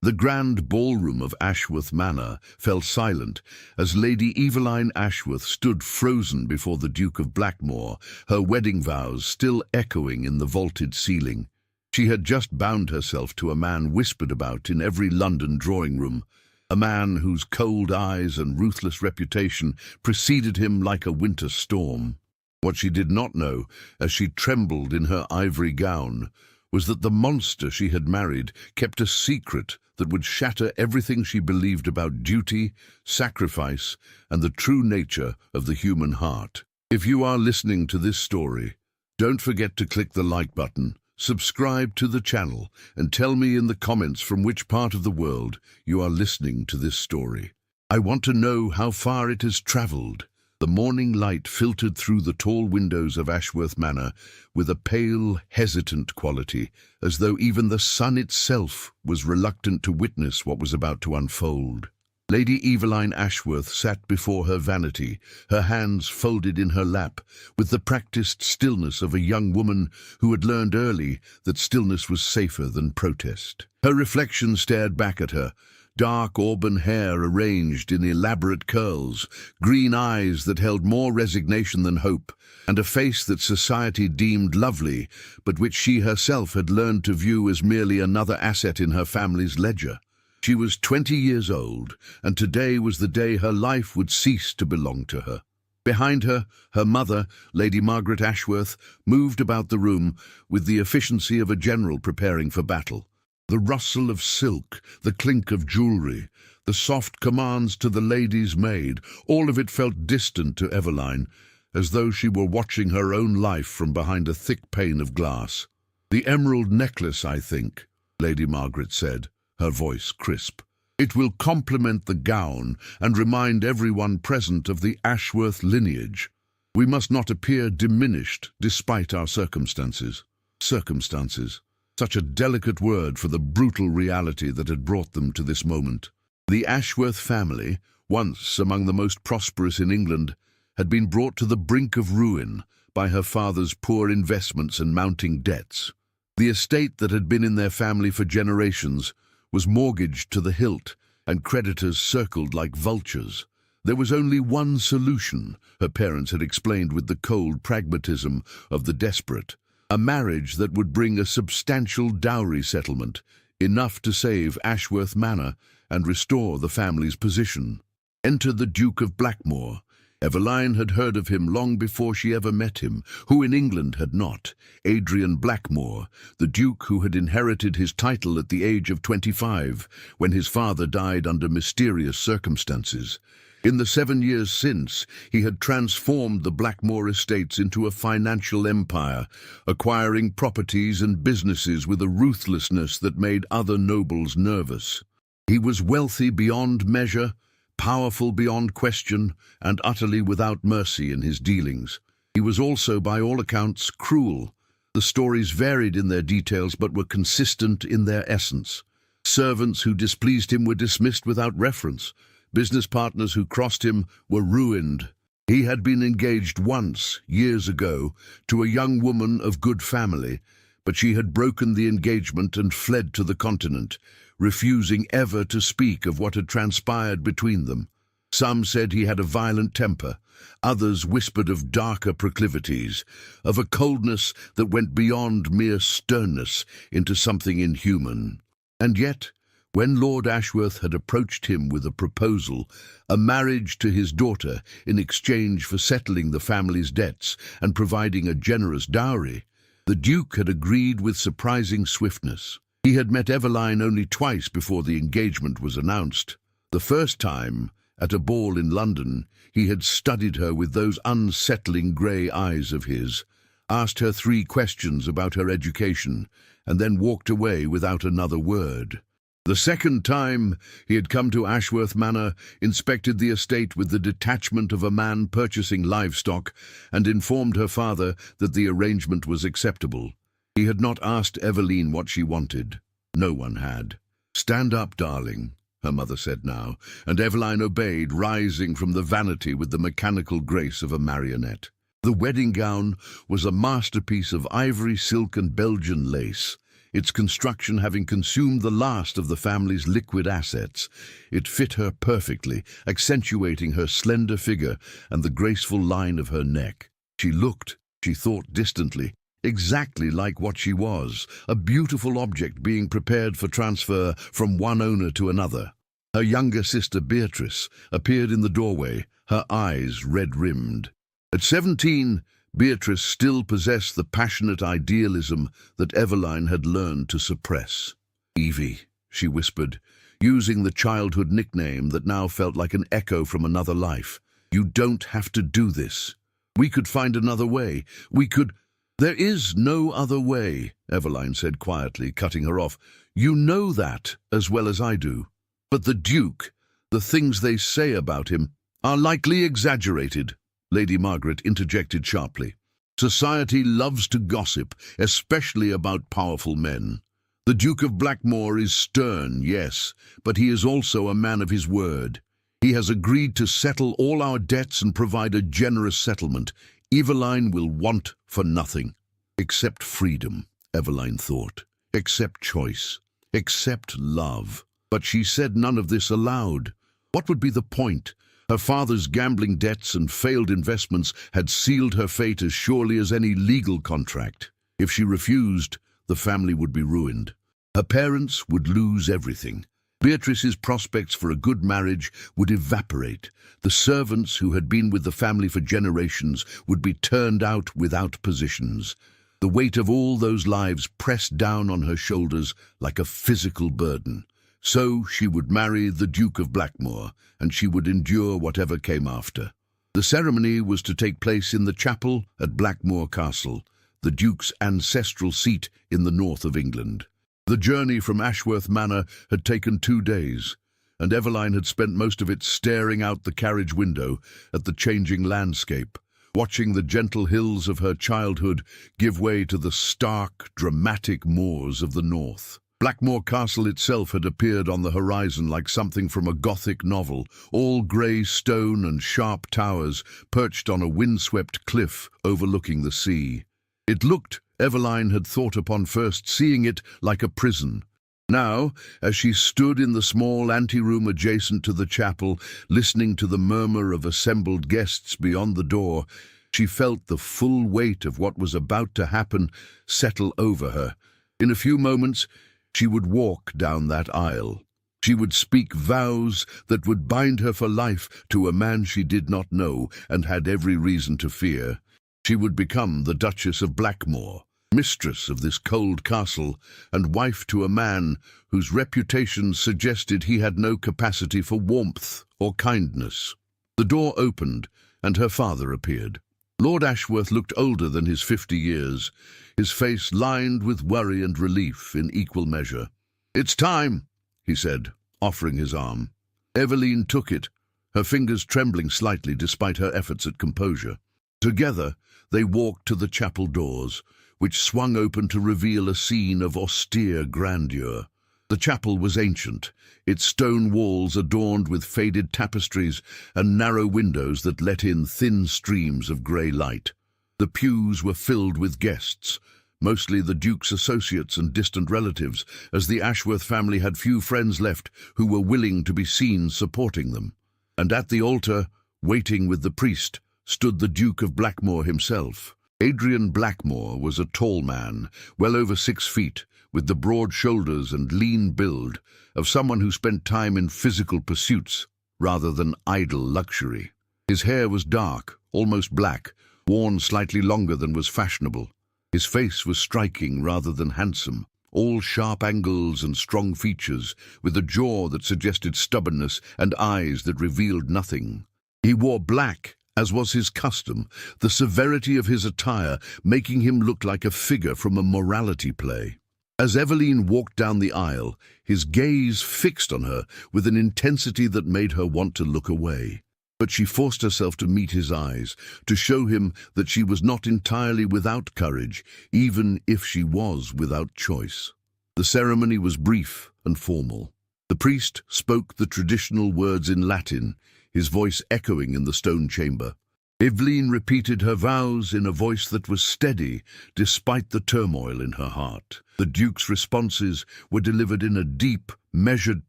The grand ballroom of Ashworth Manor fell silent as Lady Eveline Ashworth stood frozen before the Duke of Blackmore, her wedding vows still echoing in the vaulted ceiling. She had just bound herself to a man whispered about in every London drawing-room, a man whose cold eyes and ruthless reputation preceded him like a winter storm. What she did not know, as she trembled in her ivory gown, was that the monster she had married kept a secret that would shatter everything she believed about duty, sacrifice, and the true nature of the human heart. If you are listening to this story, don't forget to click the like button, subscribe to the channel, and tell me in the comments from which part of the world you are listening to this story. I want to know how far it has traveled. The morning light filtered through the tall windows of Ashworth Manor with a pale, hesitant quality, as though even the sun itself was reluctant to witness what was about to unfold. Lady Eveline Ashworth sat before her vanity, her hands folded in her lap, with the practiced stillness of a young woman who had learned early that stillness was safer than protest. Her reflection stared back at her, dark auburn hair arranged in elaborate curls, green eyes that held more resignation than hope, and a face that society deemed lovely, but which she herself had learned to view as merely another asset in her family's ledger. She was 20 years old, and today was the day her life would cease to belong to her. Behind her, her mother, Lady Margaret Ashworth, moved about the room with the efficiency of a general preparing for battle. The rustle of silk, the clink of jewellery, the soft commands to the lady's maid, all of it felt distant to Eveline, as though she were watching her own life from behind a thick pane of glass. "The emerald necklace, I think," Lady Margaret said, her voice crisp. "It will complement the gown and remind everyone present of the Ashworth lineage. We must not appear diminished despite our circumstances." Circumstances. Such a delicate word for the brutal reality that had brought them to this moment. The Ashworth family, once among the most prosperous in England, had been brought to the brink of ruin by her father's poor investments and mounting debts. The estate that had been in their family for generations was mortgaged to the hilt, and creditors circled like vultures. There was only one solution, her parents had explained with the cold pragmatism of the desperate: a marriage that would bring a substantial dowry settlement, enough to save Ashworth Manor and restore the family's position. Enter the Duke of Blackmore. Eveline had heard of him long before she ever met him, who in England had not. Adrian Blackmore, the Duke who had inherited his title at the age of 25, when his father died under mysterious circumstances. In the 7 years since, he had transformed the Blackmore estates into a financial empire, acquiring properties and businesses with a ruthlessness that made other nobles nervous. He was wealthy beyond measure, powerful beyond question, and utterly without mercy in his dealings. He was also, by all accounts, cruel. The stories varied in their details but were consistent in their essence. Servants who displeased him were dismissed without reference. Business partners who crossed him were ruined. He had been engaged once, years ago, to a young woman of good family, but she had broken the engagement and fled to the continent, refusing ever to speak of what had transpired between them. Some said he had a violent temper. Others whispered of darker proclivities, of a coldness that went beyond mere sternness into something inhuman. And yet, when Lord Ashworth had approached him with a proposal, a marriage to his daughter in exchange for settling the family's debts and providing a generous dowry, the Duke had agreed with surprising swiftness. He had met Eveline only twice before the engagement was announced. The first time, at a ball in London, he had studied her with those unsettling grey eyes of his, asked her 3 questions about her education, and then walked away without another word. The second time, he had come to Ashworth Manor, inspected the estate with the detachment of a man purchasing livestock, and informed her father that the arrangement was acceptable. He had not asked Eveline what she wanted. No one had. "Stand up, darling," her mother said now, and Eveline obeyed, rising from the vanity with the mechanical grace of a marionette. The wedding gown was a masterpiece of ivory silk and Belgian lace. its construction having consumed the last of the family's liquid assets. It fit her perfectly, accentuating her slender figure and the graceful line of her neck. She looked, she thought distantly, exactly like what she was, a beautiful object being prepared for transfer from one owner to another. Her younger sister Beatrice appeared in the doorway, her eyes red-rimmed. At 17, Beatrice still possessed the passionate idealism that Eveline had learned to suppress. "Evie," she whispered, using the childhood nickname that now felt like an echo from another life. "You don't have to do this. We could find another way. We could—" "There is no other way," Eveline said quietly, cutting her off. "You know that as well as I do. But the Duke, the things they say about him, are likely exaggerated," Lady Margaret interjected sharply. "Society loves to gossip, especially about powerful men. The Duke of Blackmore is stern, yes, but he is also a man of his word. He has agreed to settle all our debts and provide a generous settlement. Eveline will want for nothing. Except freedom," Eveline thought. "Except choice. Except love." But she said none of this aloud. What would be the point? Her father's gambling debts and failed investments had sealed her fate as surely as any legal contract. If she refused, the family would be ruined. Her parents would lose everything. Beatrice's prospects for a good marriage would evaporate. The servants who had been with the family for generations would be turned out without positions. The weight of all those lives pressed down on her shoulders like a physical burden. So she would marry the Duke of Blackmore, and she would endure whatever came after. The ceremony was to take place in the chapel at Blackmore Castle, the Duke's ancestral seat in the north of England. The journey from Ashworth Manor had taken 2 days, and Eveline had spent most of it staring out the carriage window at the changing landscape, watching the gentle hills of her childhood give way to the stark, dramatic moors of the north. Blackmore Castle itself had appeared on the horizon like something from a Gothic novel, all grey stone and sharp towers perched on a windswept cliff overlooking the sea. It looked, Eveline had thought upon first seeing it, like a prison. Now, as she stood in the small anteroom adjacent to the chapel, listening to the murmur of assembled guests beyond the door, she felt the full weight of what was about to happen settle over her. In a few moments, she would walk down that aisle. She would speak vows that would bind her for life to a man she did not know and had every reason to fear. She would become the Duchess of Blackmore, mistress of this cold castle, and wife to a man whose reputation suggested he had no capacity for warmth or kindness. The door opened, and her father appeared. Lord Ashworth looked older than his 50 years, his face lined with worry and relief in equal measure. "It's time," he said, offering his arm. Eveline took it, her fingers trembling slightly despite her efforts at composure. Together, they walked to the chapel doors, which swung open to reveal a scene of austere grandeur. The chapel was ancient, its stone walls adorned with faded tapestries and narrow windows that let in thin streams of grey light. The pews were filled with guests, mostly the Duke's associates and distant relatives, as the Ashworth family had few friends left who were willing to be seen supporting them. And at the altar, waiting with the priest, stood the Duke of Blackmore himself. Adrian Blackmore was a tall man, well over 6 feet, with the broad shoulders and lean build of someone who spent time in physical pursuits rather than idle luxury. His hair was dark, almost black, worn slightly longer than was fashionable. His face was striking rather than handsome, all sharp angles and strong features, with a jaw that suggested stubbornness and eyes that revealed nothing. He wore black, as was his custom, the severity of his attire making him look like a figure from a morality play. As Eveline walked down the aisle, his gaze fixed on her with an intensity that made her want to look away. But she forced herself to meet his eyes, to show him that she was not entirely without courage, even if she was without choice. The ceremony was brief and formal. The priest spoke the traditional words in Latin, his voice echoing in the stone chamber. Eveline repeated her vows in a voice that was steady, despite the turmoil in her heart. The Duke's responses were delivered in a deep, measured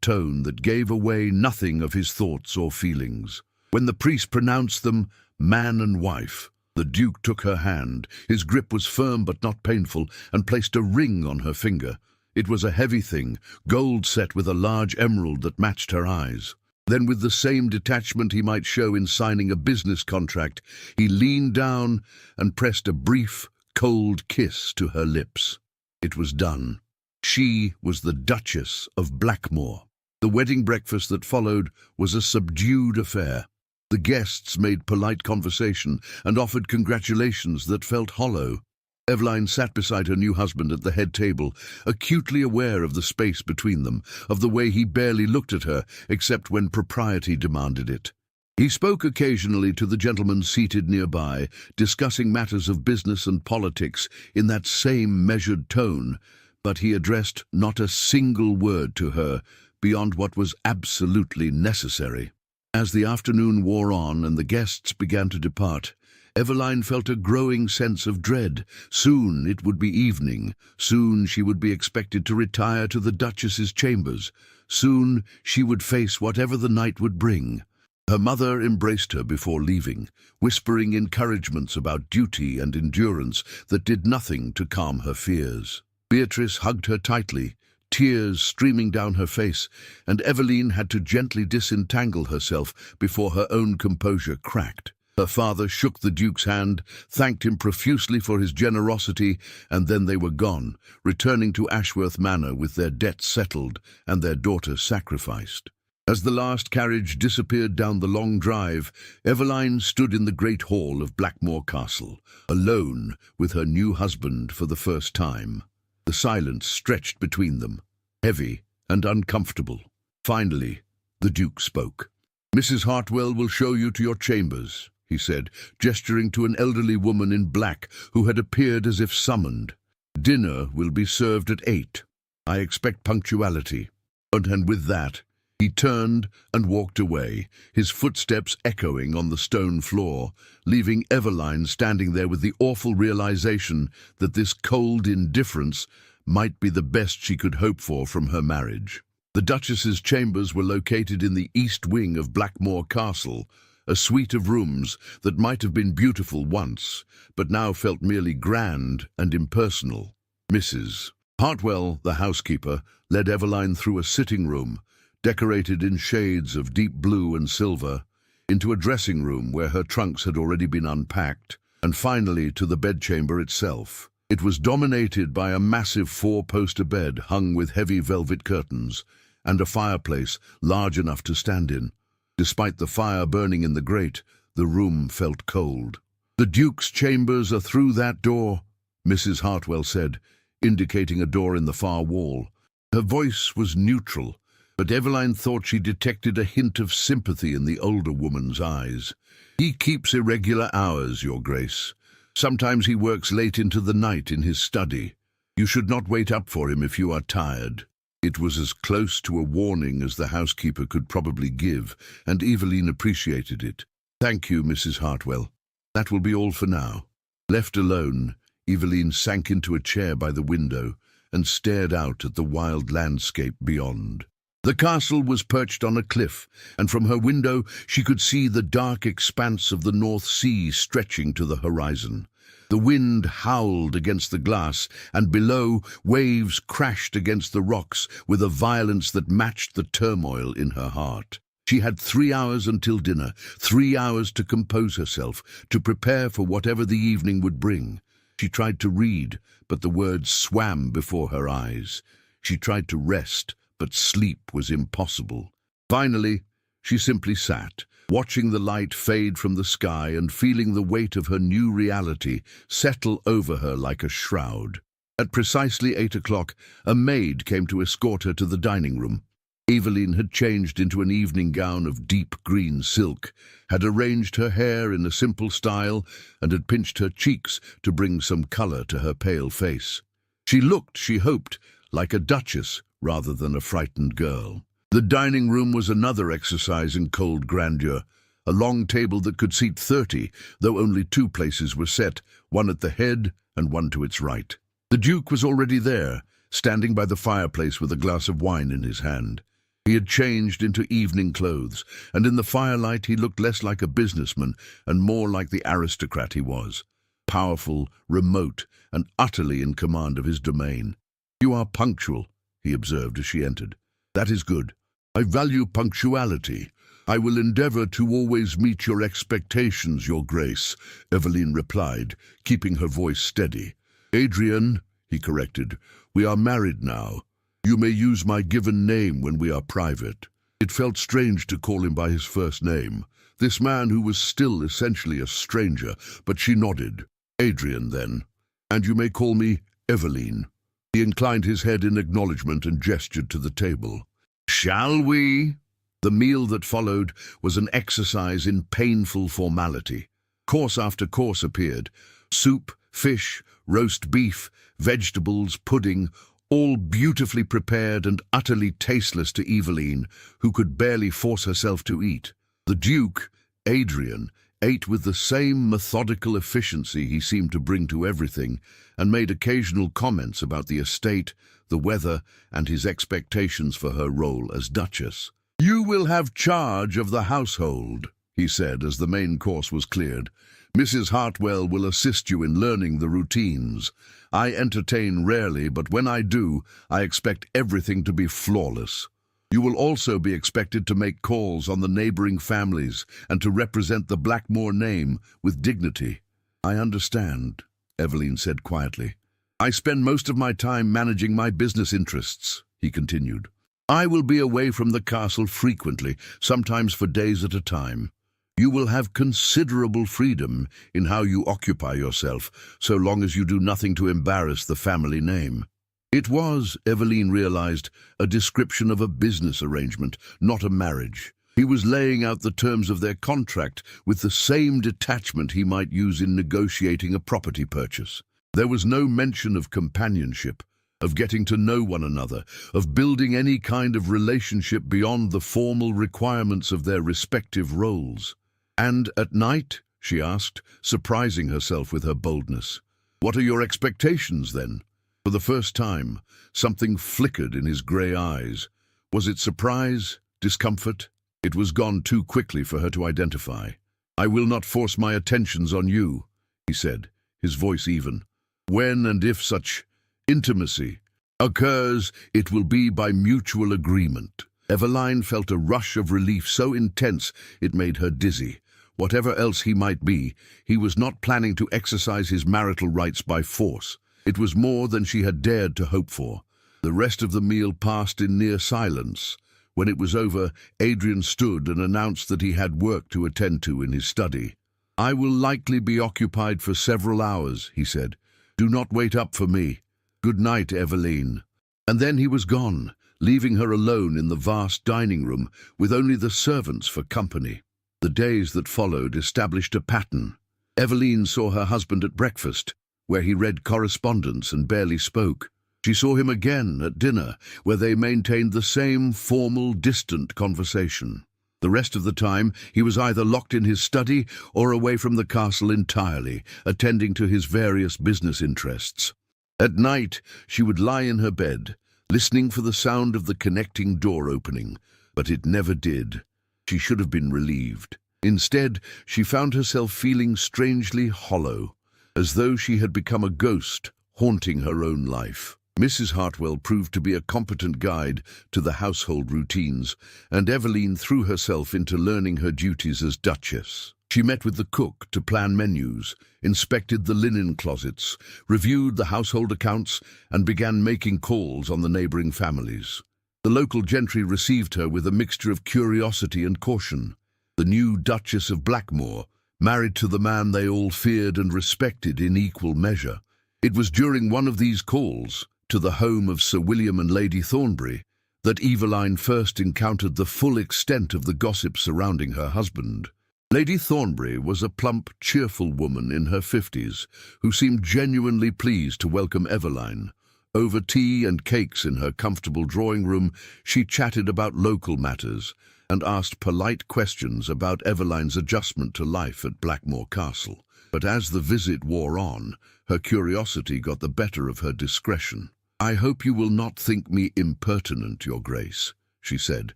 tone that gave away nothing of his thoughts or feelings. When the priest pronounced them man and wife, the Duke took her hand. His grip was firm but not painful, and placed a ring on her finger. It was a heavy thing, gold set with a large emerald that matched her eyes. Then, with the same detachment he might show in signing a business contract, he leaned down and pressed a brief, cold kiss to her lips. It was done. She was the Duchess of Blackmore. The wedding breakfast that followed was a subdued affair. The guests made polite conversation and offered congratulations that felt hollow. Eveline sat beside her new husband at the head table, acutely aware of the space between them, of the way he barely looked at her, except when propriety demanded it. He spoke occasionally to the gentlemen seated nearby, discussing matters of business and politics in that same measured tone, but he addressed not a single word to her beyond what was absolutely necessary. As the afternoon wore on and the guests began to depart, Eveline felt a growing sense of dread. Soon it would be evening. Soon she would be expected to retire to the Duchess's chambers. Soon she would face whatever the night would bring. Her mother embraced her before leaving, whispering encouragements about duty and endurance that did nothing to calm her fears. Beatrice hugged her tightly, tears streaming down her face, and Eveline had to gently disentangle herself before her own composure cracked. Her father shook the Duke's hand, thanked him profusely for his generosity, and then they were gone, returning to Ashworth Manor with their debts settled and their daughter sacrificed. As the last carriage disappeared down the long drive, Eveline stood in the great hall of Blackmore Castle, alone with her new husband for the first time. The silence stretched between them, heavy and uncomfortable. Finally, the Duke spoke. "Mrs. Hartwell will show you to your chambers," he said, gesturing to an elderly woman in black who had appeared as if summoned. "Dinner will be served at 8. I expect punctuality." And with that, he turned and walked away, his footsteps echoing on the stone floor, leaving Eveline standing there with the awful realization that this cold indifference might be the best she could hope for from her marriage. The Duchess's chambers were located in the east wing of Blackmore Castle, a suite of rooms that might have been beautiful once, but now felt merely grand and impersonal. Mrs. Hartwell, the housekeeper, led Eveline through a sitting room, decorated in shades of deep blue and silver, into a dressing room where her trunks had already been unpacked, and finally to the bedchamber itself. It was dominated by a massive four-poster bed hung with heavy velvet curtains, and a fireplace large enough to stand in. Despite the fire burning in the grate, the room felt cold. "The Duke's chambers are through that door," Mrs. Hartwell said, indicating a door in the far wall. Her voice was neutral, but Eveline thought she detected a hint of sympathy in the older woman's eyes. "He keeps irregular hours, Your Grace. Sometimes he works late into the night in his study. You should not wait up for him if you are tired." It was as close to a warning as the housekeeper could probably give, and Eveline appreciated it. "Thank you, Mrs. Hartwell. That will be all for now." Left alone, Eveline sank into a chair by the window and stared out at the wild landscape beyond. The castle was perched on a cliff, and from her window she could see the dark expanse of the North Sea stretching to the horizon. The wind howled against the glass, and below, waves crashed against the rocks with a violence that matched the turmoil in her heart. She had 3 hours until dinner, 3 hours to compose herself, to prepare for whatever the evening would bring. She tried to read, but the words swam before her eyes. She tried to rest, but sleep was impossible. Finally, she simply sat, watching the light fade from the sky and feeling the weight of her new reality settle over her like a shroud. At precisely 8 o'clock, a maid came to escort her to the dining room. Eveline had changed into an evening gown of deep green silk, had arranged her hair in a simple style, and had pinched her cheeks to bring some color to her pale face. She looked, she hoped, like a duchess rather than a frightened girl. The dining room was another exercise in cold grandeur, a long table that could seat 30, though only 2 places were set, one at the head and one to its right. The Duke was already there, standing by the fireplace with a glass of wine in his hand. He had changed into evening clothes, and in the firelight he looked less like a businessman and more like the aristocrat he was, powerful, remote, and utterly in command of his domain. "You are punctual," he observed as she entered. "That is good. I value punctuality. I will endeavour to always meet your expectations, Your Grace," Eveline replied, keeping her voice steady. "Adrian," he corrected, "we are married now. You may use my given name when we are private." It felt strange to call him by his first name, this man who was still essentially a stranger, but she nodded. "Adrian, then. And you may call me Eveline." He inclined his head in acknowledgement and gestured to the table. "Shall we?" The meal that followed was an exercise in painful formality. Course after course appeared: soup, fish, roast beef, vegetables, pudding, all beautifully prepared and utterly tasteless to Eveline, who could barely force herself to eat. The Duke, Adrian, ate with the same methodical efficiency he seemed to bring to everything, and made occasional comments about the estate, the weather, and his expectations for her role as Duchess. "You will have charge of the household," he said as the main course was cleared. "Mrs. Hartwell will assist you in learning the routines. I entertain rarely, but when I do, I expect everything to be flawless. You will also be expected to make calls on the neighboring families and to represent the Blackmore name with dignity." "I understand," Eveline said quietly. "I spend most of my time managing my business interests," he continued. "I will be away from the castle frequently, sometimes for days at a time. You will have considerable freedom in how you occupy yourself, so long as you do nothing to embarrass the family name." It was, Eveline realized, a description of a business arrangement, not a marriage. He was laying out the terms of their contract with the same detachment he might use in negotiating a property purchase. There was no mention of companionship, of getting to know one another, of building any kind of relationship beyond the formal requirements of their respective roles. "And at night?" she asked, surprising herself with her boldness. "What are your expectations, then?" For the first time, something flickered in his grey eyes. Was it surprise? Discomfort? It was gone too quickly for her to identify. "I will not force my attentions on you," he said, his voice even. "When and if such intimacy occurs, it will be by mutual agreement." Eveline felt a rush of relief so intense it made her dizzy. Whatever else he might be, he was not planning to exercise his marital rights by force. It was more than she had dared to hope for. The rest of the meal passed in near silence. When it was over, Adrian stood and announced that he had work to attend to in his study. "I will likely be occupied for several hours," he said. "Do not wait up for me. Good night, Eveline." And then he was gone, leaving her alone in the vast dining room with only the servants for company. The days that followed established a pattern. Eveline saw her husband at breakfast, where he read correspondence and barely spoke. She saw him again at dinner, where they maintained the same formal, distant conversation. The rest of the time, he was either locked in his study or away from the castle entirely, attending to his various business interests. At night, she would lie in her bed, listening for the sound of the connecting door opening, but it never did. She should have been relieved. Instead, she found herself feeling strangely hollow, as though she had become a ghost, haunting her own life. Mrs. Hartwell proved to be a competent guide to the household routines, and Eveline threw herself into learning her duties as Duchess. She met with the cook to plan menus, inspected the linen closets, reviewed the household accounts, and began making calls on the neighboring families. The local gentry received her with a mixture of curiosity and caution. The new Duchess of Blackmore, married to the man they all feared and respected in equal measure. It was during one of these calls, to the home of Sir William and Lady Thornbury, that Eveline first encountered the full extent of the gossip surrounding her husband. Lady Thornbury was a plump, cheerful woman in her 50s, who seemed genuinely pleased to welcome Eveline. Over tea and cakes in her comfortable drawing room, she chatted about local matters and asked polite questions about Eveline's adjustment to life at Blackmore Castle. But as the visit wore on, her curiosity got the better of her discretion. "I hope you will not think me impertinent, Your Grace," she said,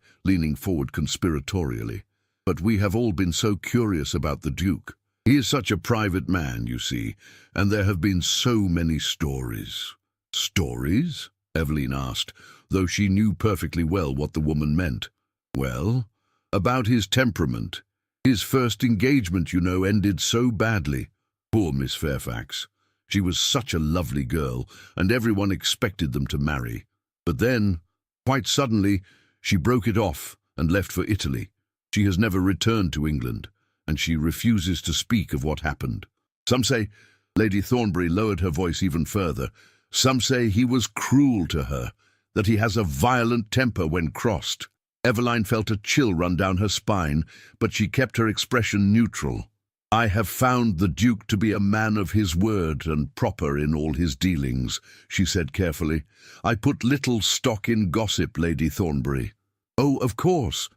leaning forward conspiratorially. "But we have all been so curious about the Duke. He is such a private man, you see, and there have been so many stories." "Stories?" Eveline asked, though she knew perfectly well what the woman meant. "Well, about his temperament. His first engagement, you know, ended so badly. Poor Miss Fairfax. She was such a lovely girl, and everyone expected them to marry. But then, quite suddenly, she broke it off and left for Italy. She has never returned to England, and she refuses to speak of what happened. Some say," Lady Thornbury lowered her voice even further, "some say he was cruel to her, that he has a violent temper when crossed." Eveline felt a chill run down her spine, but she kept her expression neutral. "I have found the Duke to be a man of his word and proper in all his dealings," she said carefully. "I put little stock in gossip, Lady Thornbury." "Oh, of course,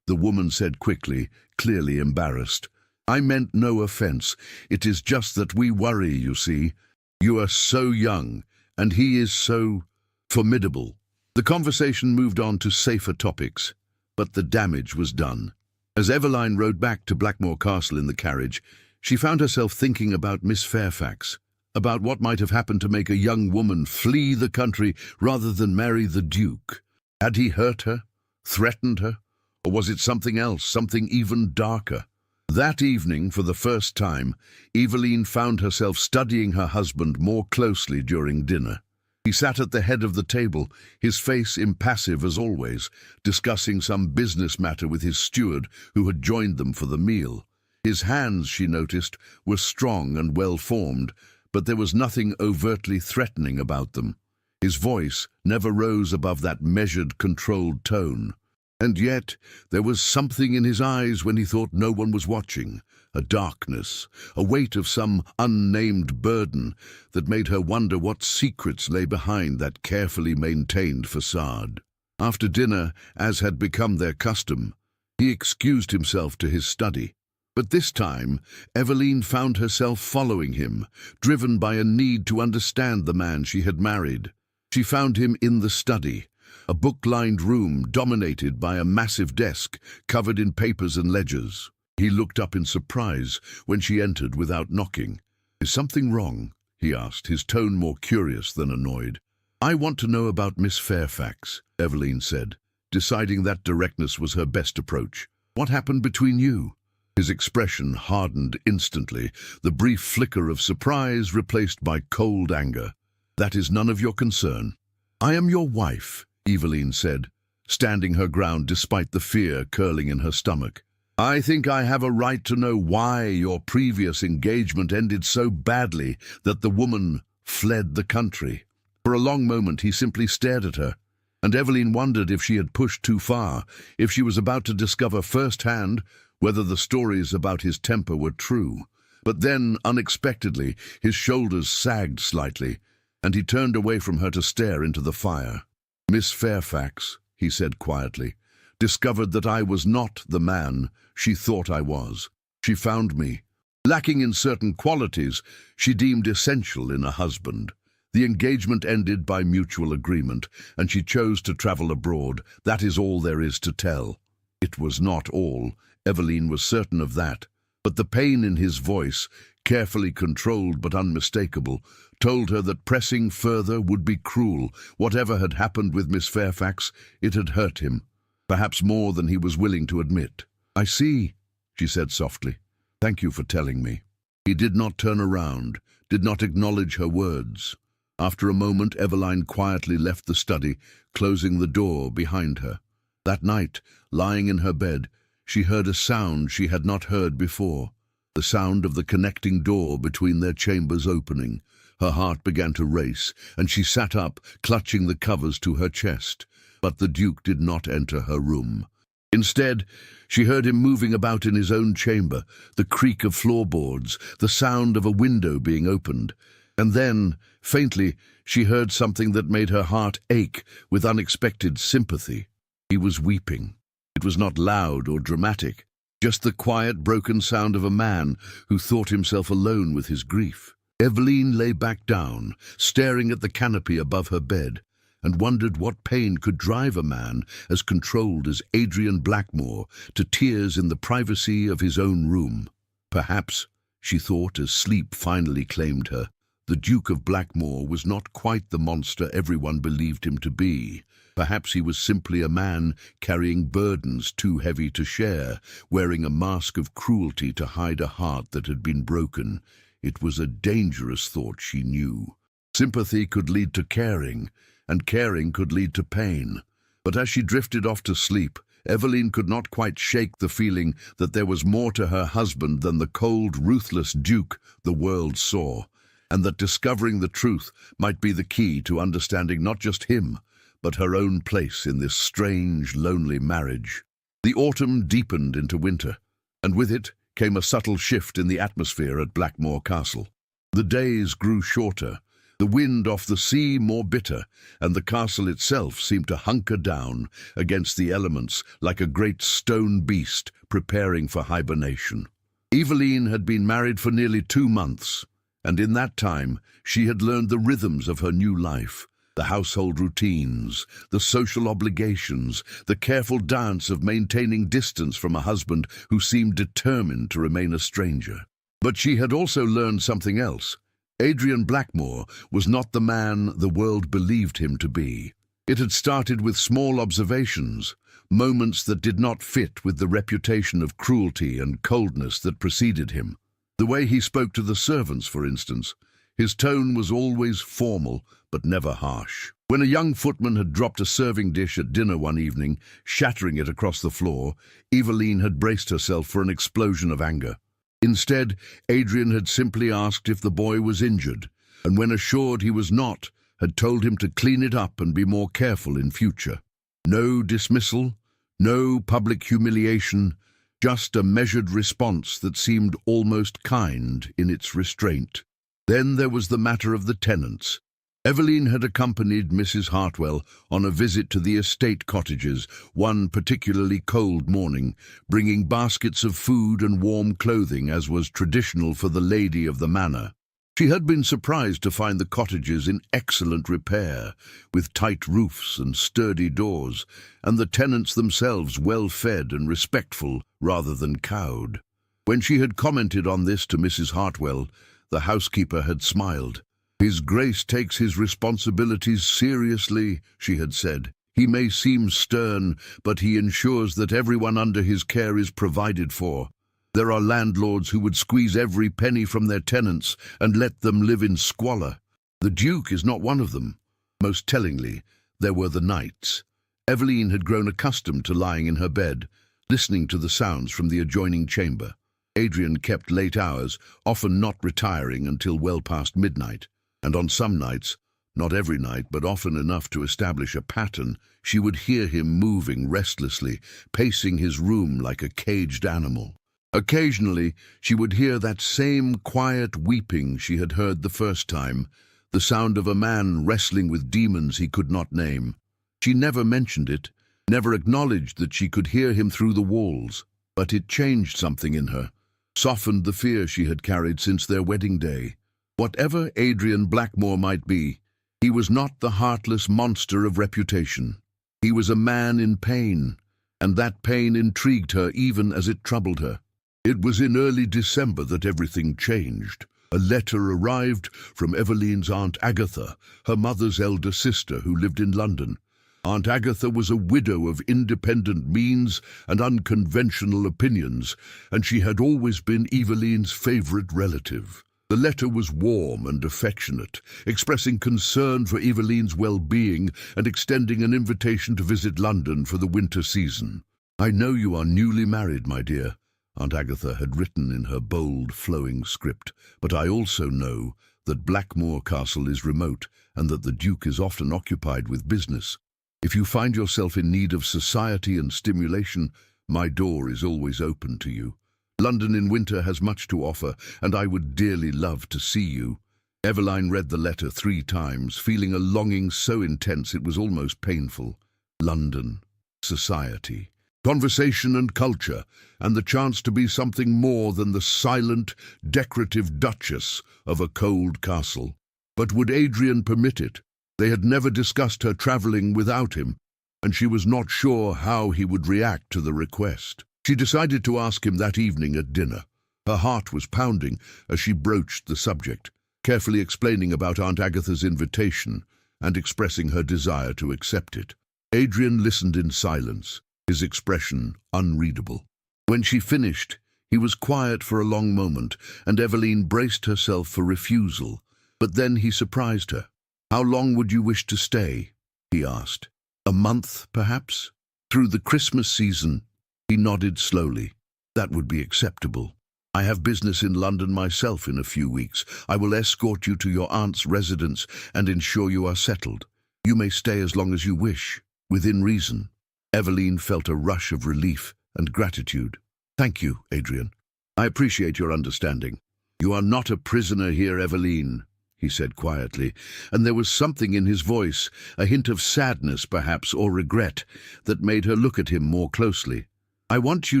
the woman said quickly, clearly embarrassed. "I meant no offense. It is just that we worry, you see. You are so young, and he is so formidable." The conversation moved on to safer topics, but the damage was done. As Eveline rode back to Blackmore Castle in the carriage, she found herself thinking about Miss Fairfax, about what might have happened to make a young woman flee the country rather than marry the Duke. Had he hurt her, threatened her, or was it something else, something even darker? That evening, for the first time, Eveline found herself studying her husband more closely during dinner. He sat at the head of the table, his face impassive as always, discussing some business matter with his steward who had joined them for the meal. His hands, she noticed, were strong and well-formed, but there was nothing overtly threatening about them. His voice never rose above that measured, controlled tone. And yet there was something in his eyes when he thought no one was watching, a darkness, a weight of some unnamed burden that made her wonder what secrets lay behind that carefully maintained facade. After dinner, as had become their custom, he excused himself to his study. But this time, Eveline found herself following him, driven by a need to understand the man she had married. She found him in the study, a book-lined room dominated by a massive desk covered in papers and ledgers. He looked up in surprise when she entered without knocking. "Is something wrong?" he asked, his tone more curious than annoyed. "I want to know about Miss Fairfax," Eveline said, deciding that directness was her best approach. "What happened between you?" His expression hardened instantly, the brief flicker of surprise replaced by cold anger. "That is none of your concern." "I am your wife," Eveline said, standing her ground despite the fear curling in her stomach. "I think I have a right to know why your previous engagement ended so badly that the woman fled the country." For a long moment he simply stared at her, and Eveline wondered if she had pushed too far, if she was about to discover firsthand whether the stories about his temper were true. But then, unexpectedly, his shoulders sagged slightly, and he turned away from her to stare into the fire. "Miss Fairfax," he said quietly, "discovered that I was not the man she thought I was. She found me lacking in certain qualities she deemed essential in a husband. The engagement ended by mutual agreement, and she chose to travel abroad. That is all there is to tell." It was not all. Eveline was certain of that. But the pain in his voice, carefully controlled but unmistakable, told her that pressing further would be cruel. Whatever had happened with Miss Fairfax, it had hurt him, perhaps more than he was willing to admit. "I see," she said softly. "Thank you for telling me." He did not turn around, did not acknowledge her words. After a moment, Eveline quietly left the study, closing the door behind her. That night, lying in her bed, she heard a sound she had not heard before, the sound of the connecting door between their chambers opening. Her heart began to race, and she sat up, clutching the covers to her chest. But the Duke did not enter her room. Instead, she heard him moving about in his own chamber, the creak of floorboards, the sound of a window being opened. And then, faintly, she heard something that made her heart ache with unexpected sympathy. He was weeping. It was not loud or dramatic, just the quiet, broken sound of a man who thought himself alone with his grief. Eveline lay back down, staring at the canopy above her bed, and wondered what pain could drive a man as controlled as Adrian Blackmore to tears in the privacy of his own room. Perhaps, she thought as sleep finally claimed her, the Duke of Blackmore was not quite the monster everyone believed him to be. Perhaps he was simply a man carrying burdens too heavy to share, wearing a mask of cruelty to hide a heart that had been broken. It was a dangerous thought, she knew. Sympathy could lead to caring, and caring could lead to pain. But as she drifted off to sleep, Eveline could not quite shake the feeling that there was more to her husband than the cold, ruthless Duke the world saw, and that discovering the truth might be the key to understanding not just him, but her own place in this strange, lonely marriage. The autumn deepened into winter, and with it came a subtle shift in the atmosphere at Blackmore Castle. The days grew shorter, the wind off the sea more bitter, and the castle itself seemed to hunker down against the elements like a great stone beast preparing for hibernation. Eveline had been married for nearly 2 months, and in that time she had learned the rhythms of her new life, the household routines, the social obligations, the careful dance of maintaining distance from a husband who seemed determined to remain a stranger. But she had also learned something else. Adrian Blackmore was not the man the world believed him to be. It had started with small observations, moments that did not fit with the reputation of cruelty and coldness that preceded him. The way he spoke to the servants, for instance. His tone was always formal, but never harsh. When a young footman had dropped a serving dish at dinner one evening, shattering it across the floor, Eveline had braced herself for an explosion of anger. Instead, Adrian had simply asked if the boy was injured, and when assured he was not, had told him to clean it up and be more careful in future. No dismissal, no public humiliation, just a measured response that seemed almost kind in its restraint. Then there was the matter of the tenants. Eveline had accompanied Mrs. Hartwell on a visit to the estate cottages one particularly cold morning, bringing baskets of food and warm clothing as was traditional for the lady of the manor. She had been surprised to find the cottages in excellent repair, with tight roofs and sturdy doors, and the tenants themselves well-fed and respectful rather than cowed. When she had commented on this to Mrs. Hartwell, the housekeeper had smiled. "His Grace takes his responsibilities seriously," she had said. "He may seem stern, but he ensures that everyone under his care is provided for. There are landlords who would squeeze every penny from their tenants and let them live in squalor. The Duke is not one of them." Most tellingly, there were the nights. Eveline had grown accustomed to lying in her bed, listening to the sounds from the adjoining chamber. Adrian kept late hours, often not retiring until well past midnight, and on some nights, not every night but often enough to establish a pattern, she would hear him moving restlessly, pacing his room like a caged animal. Occasionally, she would hear that same quiet weeping she had heard the first time, the sound of a man wrestling with demons he could not name. She never mentioned it, never acknowledged that she could hear him through the walls, but it changed something in her, softened the fear she had carried since their wedding day. Whatever Adrian Blackmore might be, he was not the heartless monster of reputation. He was a man in pain, and that pain intrigued her even as it troubled her. It was in early December that everything changed. A letter arrived from Eveline's Aunt Agatha, her mother's elder sister who lived in London. Aunt Agatha was a widow of independent means and unconventional opinions, and she had always been Eveline's favourite relative. The letter was warm and affectionate, expressing concern for Eveline's well-being and extending an invitation to visit London for the winter season. "I know you are newly married, my dear," Aunt Agatha had written in her bold, flowing script, "but I also know that Blackmore Castle is remote and that the Duke is often occupied with business. If you find yourself in need of society and stimulation, my door is always open to you. London in winter has much to offer, and I would dearly love to see you." Eveline read the letter 3 times, feeling a longing so intense it was almost painful. London, society, conversation and culture, and the chance to be something more than the silent, decorative duchess of a cold castle. But would Adrian permit it? They had never discussed her travelling without him, and she was not sure how he would react to the request. She decided to ask him that evening at dinner. Her heart was pounding as she broached the subject, carefully explaining about Aunt Agatha's invitation and expressing her desire to accept it. Adrian listened in silence, his expression unreadable. When she finished, he was quiet for a long moment, and Eveline braced herself for refusal. But then he surprised her. "How long would you wish to stay?" he asked. "A month, perhaps?" "Through the Christmas season?" He nodded slowly. "That would be acceptable. I have business in London myself in a few weeks. I will escort you to your aunt's residence and ensure you are settled. You may stay as long as you wish, within reason." Eveline felt a rush of relief and gratitude. "Thank you, Adrian. I appreciate your understanding." "You are not a prisoner here, Eveline," he said quietly, and there was something in his voice, a hint of sadness perhaps, or regret, that made her look at him more closely. "I want you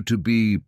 to be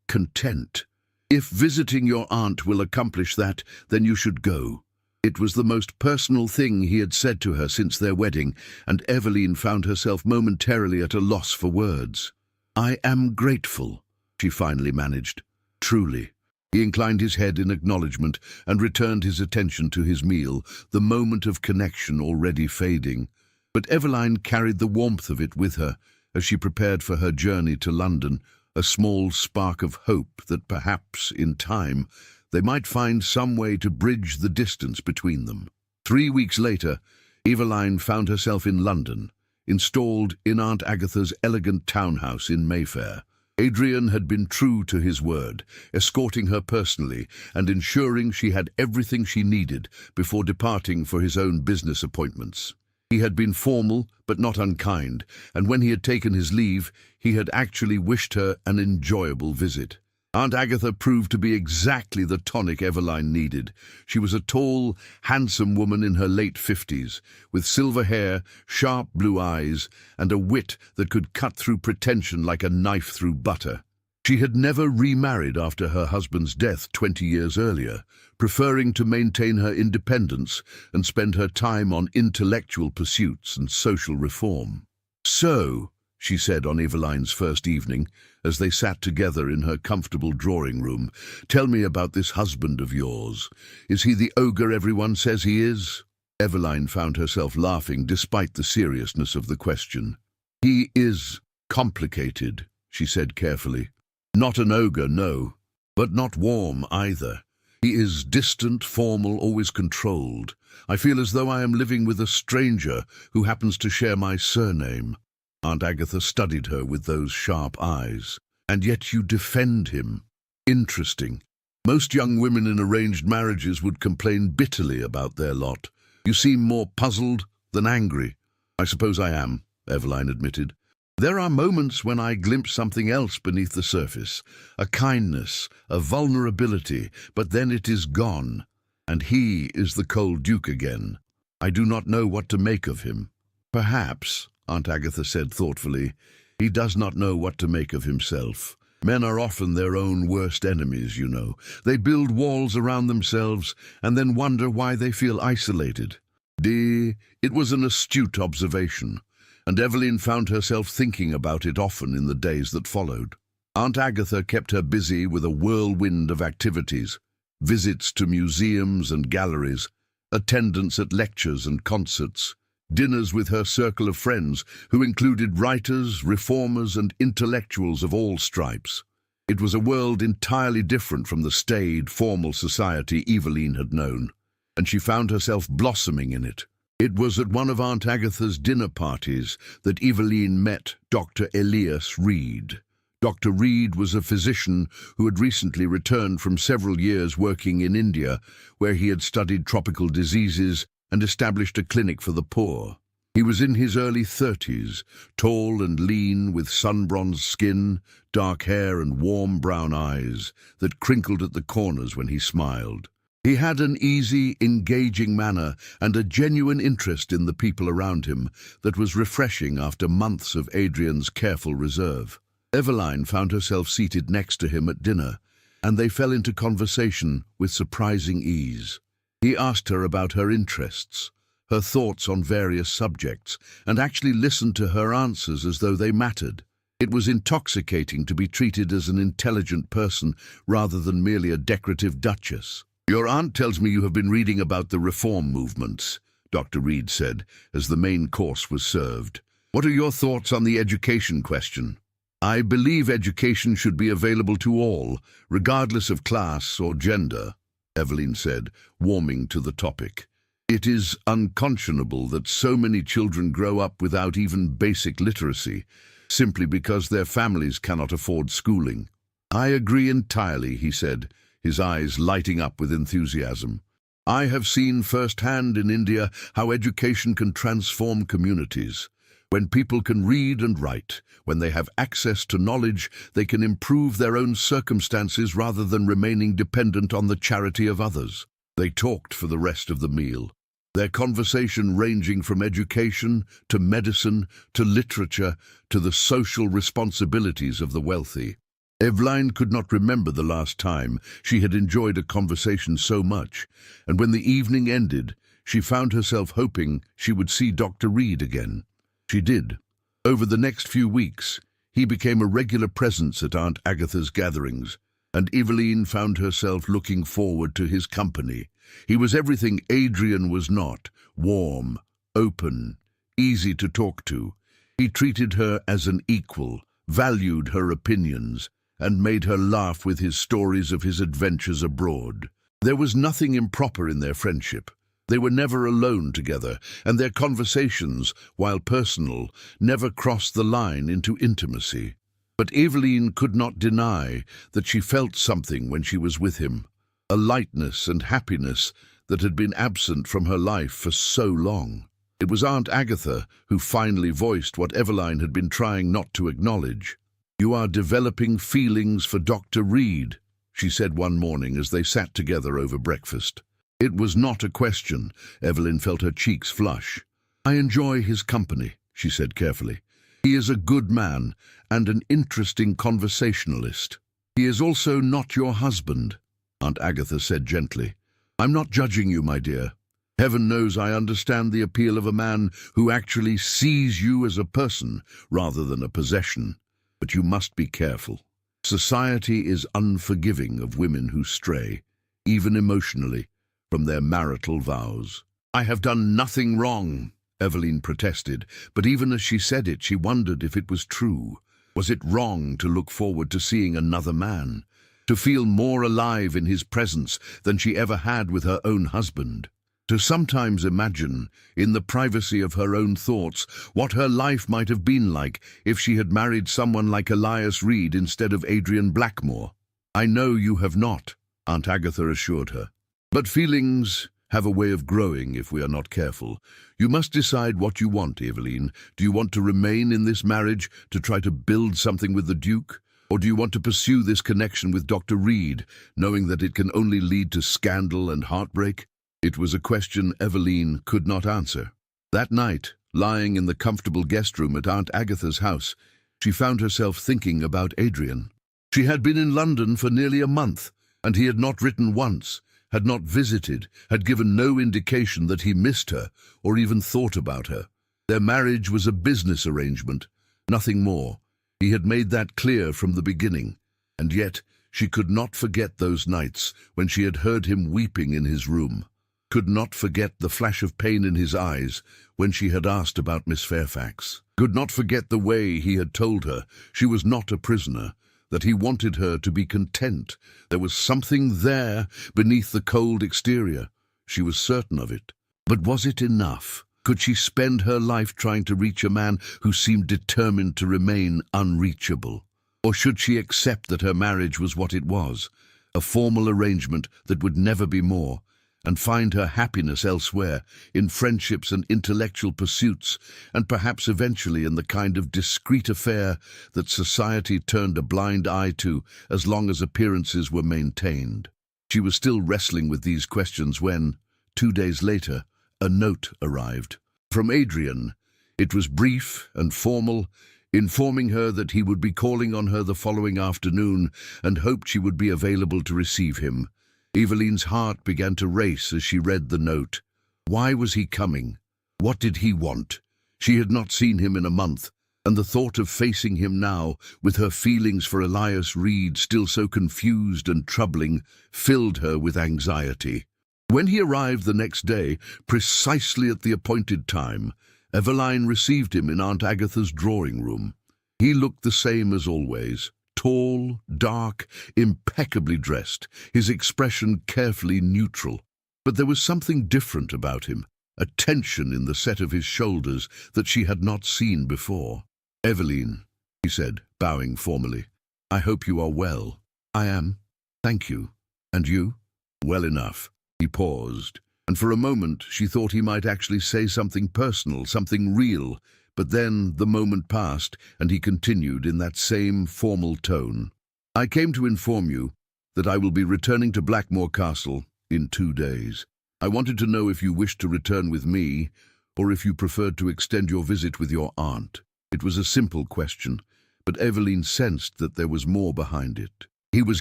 content. If visiting your aunt will accomplish that, then you should go." It was the most personal thing he had said to her since their wedding, and Eveline found herself momentarily at a loss for words. "I am grateful," she finally managed. "Truly." He inclined his head in acknowledgement and returned his attention to his meal, the moment of connection already fading. But Eveline carried the warmth of it with her as she prepared for her journey to London, a small spark of hope that perhaps, in time, they might find some way to bridge the distance between them. 3 weeks later, Eveline found herself in London, installed in Aunt Agatha's elegant townhouse in Mayfair. Adrian had been true to his word, escorting her personally and ensuring she had everything she needed before departing for his own business appointments. He had been formal but not unkind, and when he had taken his leave, he had actually wished her an enjoyable visit. Aunt Agatha proved to be exactly the tonic Eveline needed. She was a tall, handsome woman in her late 50s, with silver hair, sharp blue eyes, and a wit that could cut through pretension like a knife through butter. She had never remarried after her husband's death 20 years earlier, preferring to maintain her independence and spend her time on intellectual pursuits and social reform. "So," she said on Eveline's first evening, as they sat together in her comfortable drawing room, "tell me about this husband of yours. Is he the ogre everyone says he is?" Eveline found herself laughing despite the seriousness of the question. "He is complicated," she said carefully. "Not an ogre, no, but not warm either. He is distant, formal, always controlled. I feel as though I am living with a stranger who happens to share my surname." Aunt Agatha studied her with those sharp eyes. "And yet you defend him. Interesting. Most young women in arranged marriages would complain bitterly about their lot. You seem more puzzled than angry." "I suppose I am," Eveline admitted. "There are moments when I glimpse something else beneath the surface, a kindness, a vulnerability, but then it is gone, and he is the cold duke again. I do not know what to make of him." "Perhaps," Aunt Agatha said thoughtfully, "he does not know what to make of himself. Men are often their own worst enemies, you know. They build walls around themselves and then wonder why they feel isolated." It was an astute observation, and Eveline found herself thinking about it often in the days that followed. Aunt Agatha kept her busy with a whirlwind of activities, visits to museums and galleries, attendance at lectures and concerts, dinners with her circle of friends who included writers, reformers, and intellectuals of all stripes. It was a world entirely different from the staid, formal society Eveline had known, and she found herself blossoming in it. It was at one of Aunt Agatha's dinner parties that Eveline met Dr. Elias Reed. Dr. Reed was a physician who had recently returned from several years working in India, where he had studied tropical diseases and established a clinic for the poor. He was in his early 30s, tall and lean, with sun-bronzed skin, dark hair and warm brown eyes that crinkled at the corners when he smiled. He had an easy, engaging manner and a genuine interest in the people around him that was refreshing after months of Adrian's careful reserve. Eveline found herself seated next to him at dinner, and they fell into conversation with surprising ease. He asked her about her interests, her thoughts on various subjects, and actually listened to her answers as though they mattered. It was intoxicating to be treated as an intelligent person rather than merely a decorative duchess. "Your aunt tells me you have been reading about the reform movements," Dr. Reed said, as the main course was served. "What are your thoughts on the education question?" "I believe education should be available to all, regardless of class or gender," Eveline said, warming to the topic. "It is unconscionable that so many children grow up without even basic literacy, simply because their families cannot afford schooling." "I agree entirely," he said, his eyes lighting up with enthusiasm. "I have seen firsthand in India how education can transform communities. When people can read and write, when they have access to knowledge, they can improve their own circumstances rather than remaining dependent on the charity of others." They talked for the rest of the meal, their conversation ranging from education to medicine to literature to the social responsibilities of the wealthy. Eveline could not remember the last time she had enjoyed a conversation so much, and when the evening ended, she found herself hoping she would see Dr. Reed again. She did. Over the next few weeks, he became a regular presence at Aunt Agatha's gatherings, and Eveline found herself looking forward to his company. He was everything Adrian was not: warm, open, easy to talk to. He treated her as an equal, valued her opinions, and made her laugh with his stories of his adventures abroad. There was nothing improper in their friendship. They were never alone together, and their conversations, while personal, never crossed the line into intimacy. But Eveline could not deny that she felt something when she was with him, a lightness and happiness that had been absent from her life for so long. It was Aunt Agatha who finally voiced what Eveline had been trying not to acknowledge. "You are developing feelings for Dr. Reed," she said one morning as they sat together over breakfast. It was not a question. Eveline felt her cheeks flush. "I enjoy his company," she said carefully. "He is a good man and an interesting conversationalist." "He is also not your husband," Aunt Agatha said gently. "I'm not judging you, my dear. Heaven knows I understand the appeal of a man who actually sees you as a person rather than a possession. But you must be careful. Society is unforgiving of women who stray, even emotionally, from their marital vows." "I have done nothing wrong," Eveline protested, but even as she said it, she wondered if it was true. Was it wrong to look forward to seeing another man, to feel more alive in his presence than she ever had with her own husband? To sometimes imagine, in the privacy of her own thoughts, what her life might have been like if she had married someone like Elias Reed instead of Adrian Blackmore. "I know you have not," Aunt Agatha assured her. "But feelings have a way of growing if we are not careful. You must decide what you want, Eveline. Do you want to remain in this marriage to try to build something with the Duke? Or do you want to pursue this connection with Dr. Reed, knowing that it can only lead to scandal and heartbreak?" It was a question Eveline could not answer. That night, lying in the comfortable guest room at Aunt Agatha's house, she found herself thinking about Adrian. She had been in London for nearly a month, and he had not written once, had not visited, had given no indication that he missed her or even thought about her. Their marriage was a business arrangement, nothing more. He had made that clear from the beginning, and yet she could not forget those nights when she had heard him weeping in his room. Could not forget the flash of pain in his eyes when she had asked about Miss Fairfax. Could not forget the way he had told her she was not a prisoner, that he wanted her to be content. There was something there beneath the cold exterior. She was certain of it. But was it enough? Could she spend her life trying to reach a man who seemed determined to remain unreachable? Or should she accept that her marriage was what it was, a formal arrangement that would never be more, and find her happiness elsewhere, in friendships and intellectual pursuits, and perhaps eventually in the kind of discreet affair that society turned a blind eye to as long as appearances were maintained? She was still wrestling with these questions when, 2 days later, a note arrived. From Adrian. It was brief and formal, informing her that he would be calling on her the following afternoon and hoped she would be available to receive him. Eveline's heart began to race as she read the note. Why was he coming? What did he want? She had not seen him in a month, and the thought of facing him now, with her feelings for Elias Reed still so confused and troubling, filled her with anxiety. When he arrived the next day, precisely at the appointed time, Eveline received him in Aunt Agatha's drawing room. He looked the same as always, tall, dark, impeccably dressed, his expression carefully neutral. But there was something different about him, a tension in the set of his shoulders that she had not seen before. "Eveline," he said, bowing formally, "I hope you are well." "I am, thank you. And you?" "Well enough." He paused, and for a moment she thought he might actually say something personal, something real, but then the moment passed, and he continued in that same formal tone. "I came to inform you that I will be returning to Blackmore Castle in 2 days. I wanted to know if you wished to return with me, or if you preferred to extend your visit with your aunt." It was a simple question, but Eveline sensed that there was more behind it. He was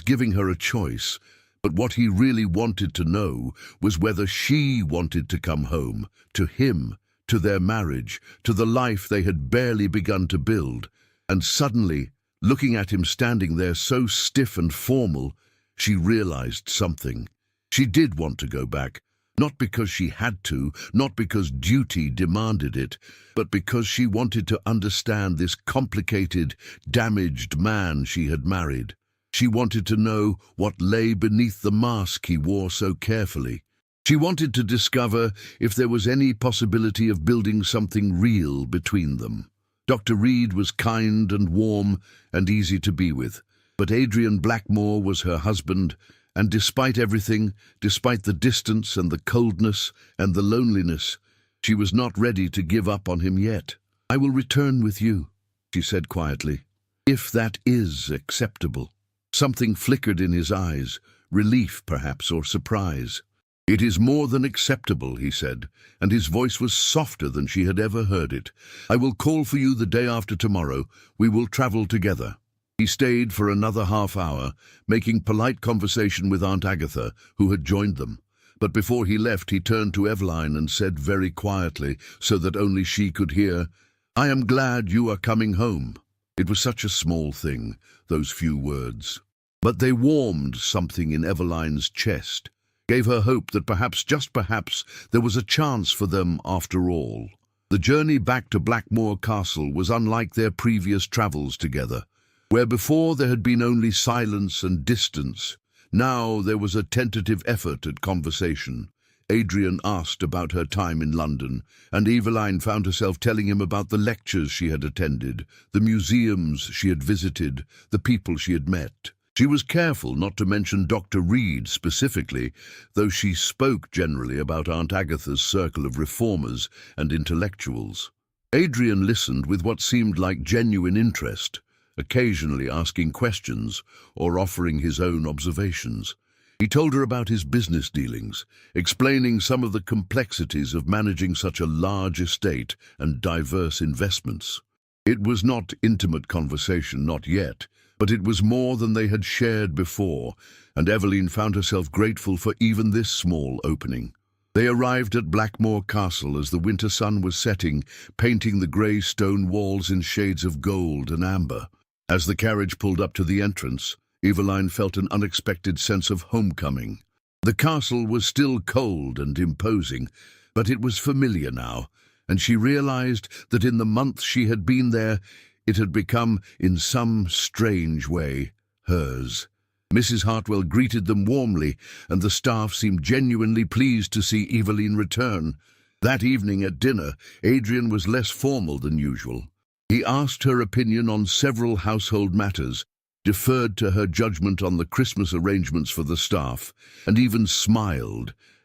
giving her a choice, but what he really wanted to know was whether she wanted to come home, to him, to their marriage, to the life they had barely begun to build. And suddenly, looking at him standing there so stiff and formal, she realized something. She did want to go back, not because she had to, not because duty demanded it, but because she wanted to understand this complicated, damaged man she had married. She wanted to know what lay beneath the mask he wore so carefully. She wanted to discover if there was any possibility of building something real between them. Dr. Reed was kind and warm and easy to be with, but Adrian Blackmore was her husband, and despite everything, despite the distance and the coldness and the loneliness, she was not ready to give up on him yet. "I will return with you," she said quietly, "if that is acceptable." Something flickered in his eyes, relief perhaps, or surprise. "It is more than acceptable," he said, and his voice was softer than she had ever heard it. "I will call for you the day after tomorrow. We will travel together." He stayed for another half-hour, making polite conversation with Aunt Agatha, who had joined them. But before he left, he turned to Eveline and said very quietly, so that only she could hear, "I am glad you are coming home." It was such a small thing, those few words. But they warmed something in Eveline's chest, gave her hope that perhaps, just perhaps, there was a chance for them after all. The journey back to Blackmore Castle was unlike their previous travels together. Where before there had been only silence and distance, now there was a tentative effort at conversation. Adrian asked about her time in London, and Eveline found herself telling him about the lectures she had attended, the museums she had visited, the people she had met. She was careful not to mention Dr. Reed specifically, though she spoke generally about Aunt Agatha's circle of reformers and intellectuals. Adrian listened with what seemed like genuine interest, occasionally asking questions or offering his own observations. He told her about his business dealings, explaining some of the complexities of managing such a large estate and diverse investments. It was not intimate conversation, not yet, but it was more than they had shared before, and Eveline found herself grateful for even this small opening. They arrived at Blackmore Castle as the winter sun was setting, painting the grey stone walls in shades of gold and amber. As the carriage pulled up to the entrance, Eveline felt an unexpected sense of homecoming. The castle was still cold and imposing, but it was familiar now, and she realized that in the months she had been there, it had become, in some strange way, hers. Mrs. Hartwell greeted them warmly, and the staff seemed genuinely pleased to see Eveline return. That evening at dinner, Adrian was less formal than usual. He asked her opinion on several household matters, deferred to her judgment on the Christmas arrangements for the staff, and even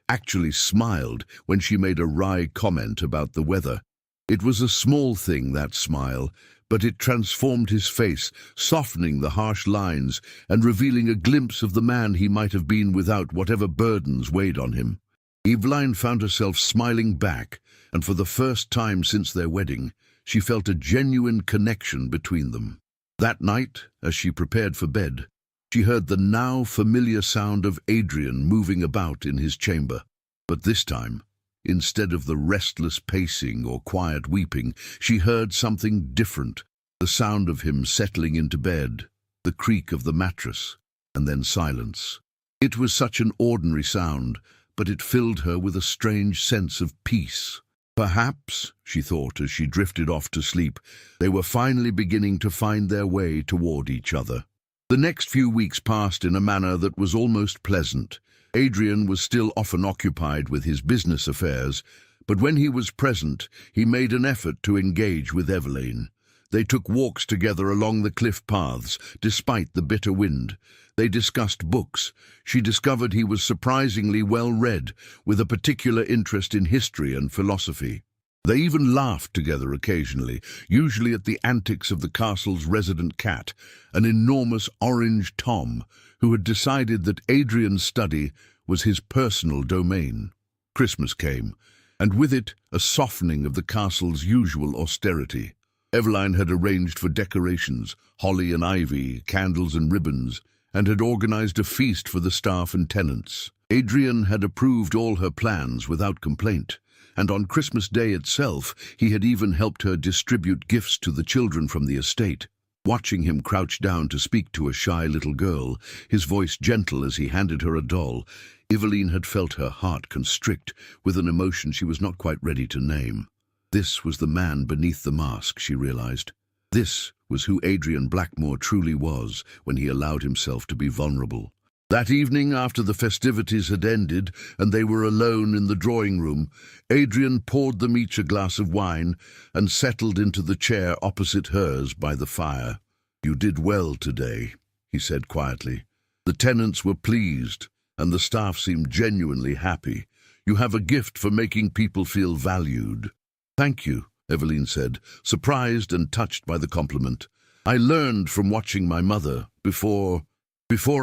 actually smiled, when she made a wry comment about the weather. It was a small thing, that smile, but it transformed his face, softening the harsh lines and revealing a glimpse of the man he might have been without whatever burdens weighed on him. Eveline found herself smiling back, and for the first time since their wedding, she felt a genuine connection between them. That night, as she prepared for bed, she heard the now familiar sound of Adrian moving about in his chamber. But this time, instead of the restless pacing or quiet weeping, she heard something different, the sound of him settling into bed, the creak of the mattress, and then silence. It was such an ordinary sound, but it filled her with a strange sense of peace. Perhaps, she thought as she drifted off to sleep, they were finally beginning to find their way toward each other. The next few weeks passed in a manner that was almost pleasant. Adrian was still often occupied with his business affairs, but when he was present, he made an effort to engage with Eveline. They took walks together along the cliff paths, despite the bitter wind. They discussed books. She discovered he was surprisingly well-read, with a particular interest in history and philosophy. They even laughed together occasionally, usually at the antics of the castle's resident cat, an enormous orange Tom, who had decided that Adrian's study was his personal domain. Christmas came, and with it a softening of the castle's usual austerity. Eveline had arranged for decorations, holly and ivy, candles and ribbons, and had organized a feast for the staff and tenants. Adrian had approved all her plans without complaint, and on Christmas Day itself he had even helped her distribute gifts to the children from the estate. Watching him crouch down to speak to a shy little girl, his voice gentle as he handed her a doll, Eveline had felt her heart constrict with an emotion she was not quite ready to name. This was the man beneath the mask, she realized. This was who Adrian Blackmore truly was when he allowed himself to be vulnerable. That evening, after the festivities had ended and they were alone in the drawing room, Adrian poured them each a glass of wine and settled into the chair opposite hers by the fire. "You did well today," he said quietly. "The tenants were pleased, and the staff seemed genuinely happy. You have a gift for making people feel valued." "Thank you," Eveline said, surprised and touched by the compliment. "I learned from watching my mother before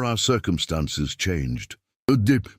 our circumstances changed.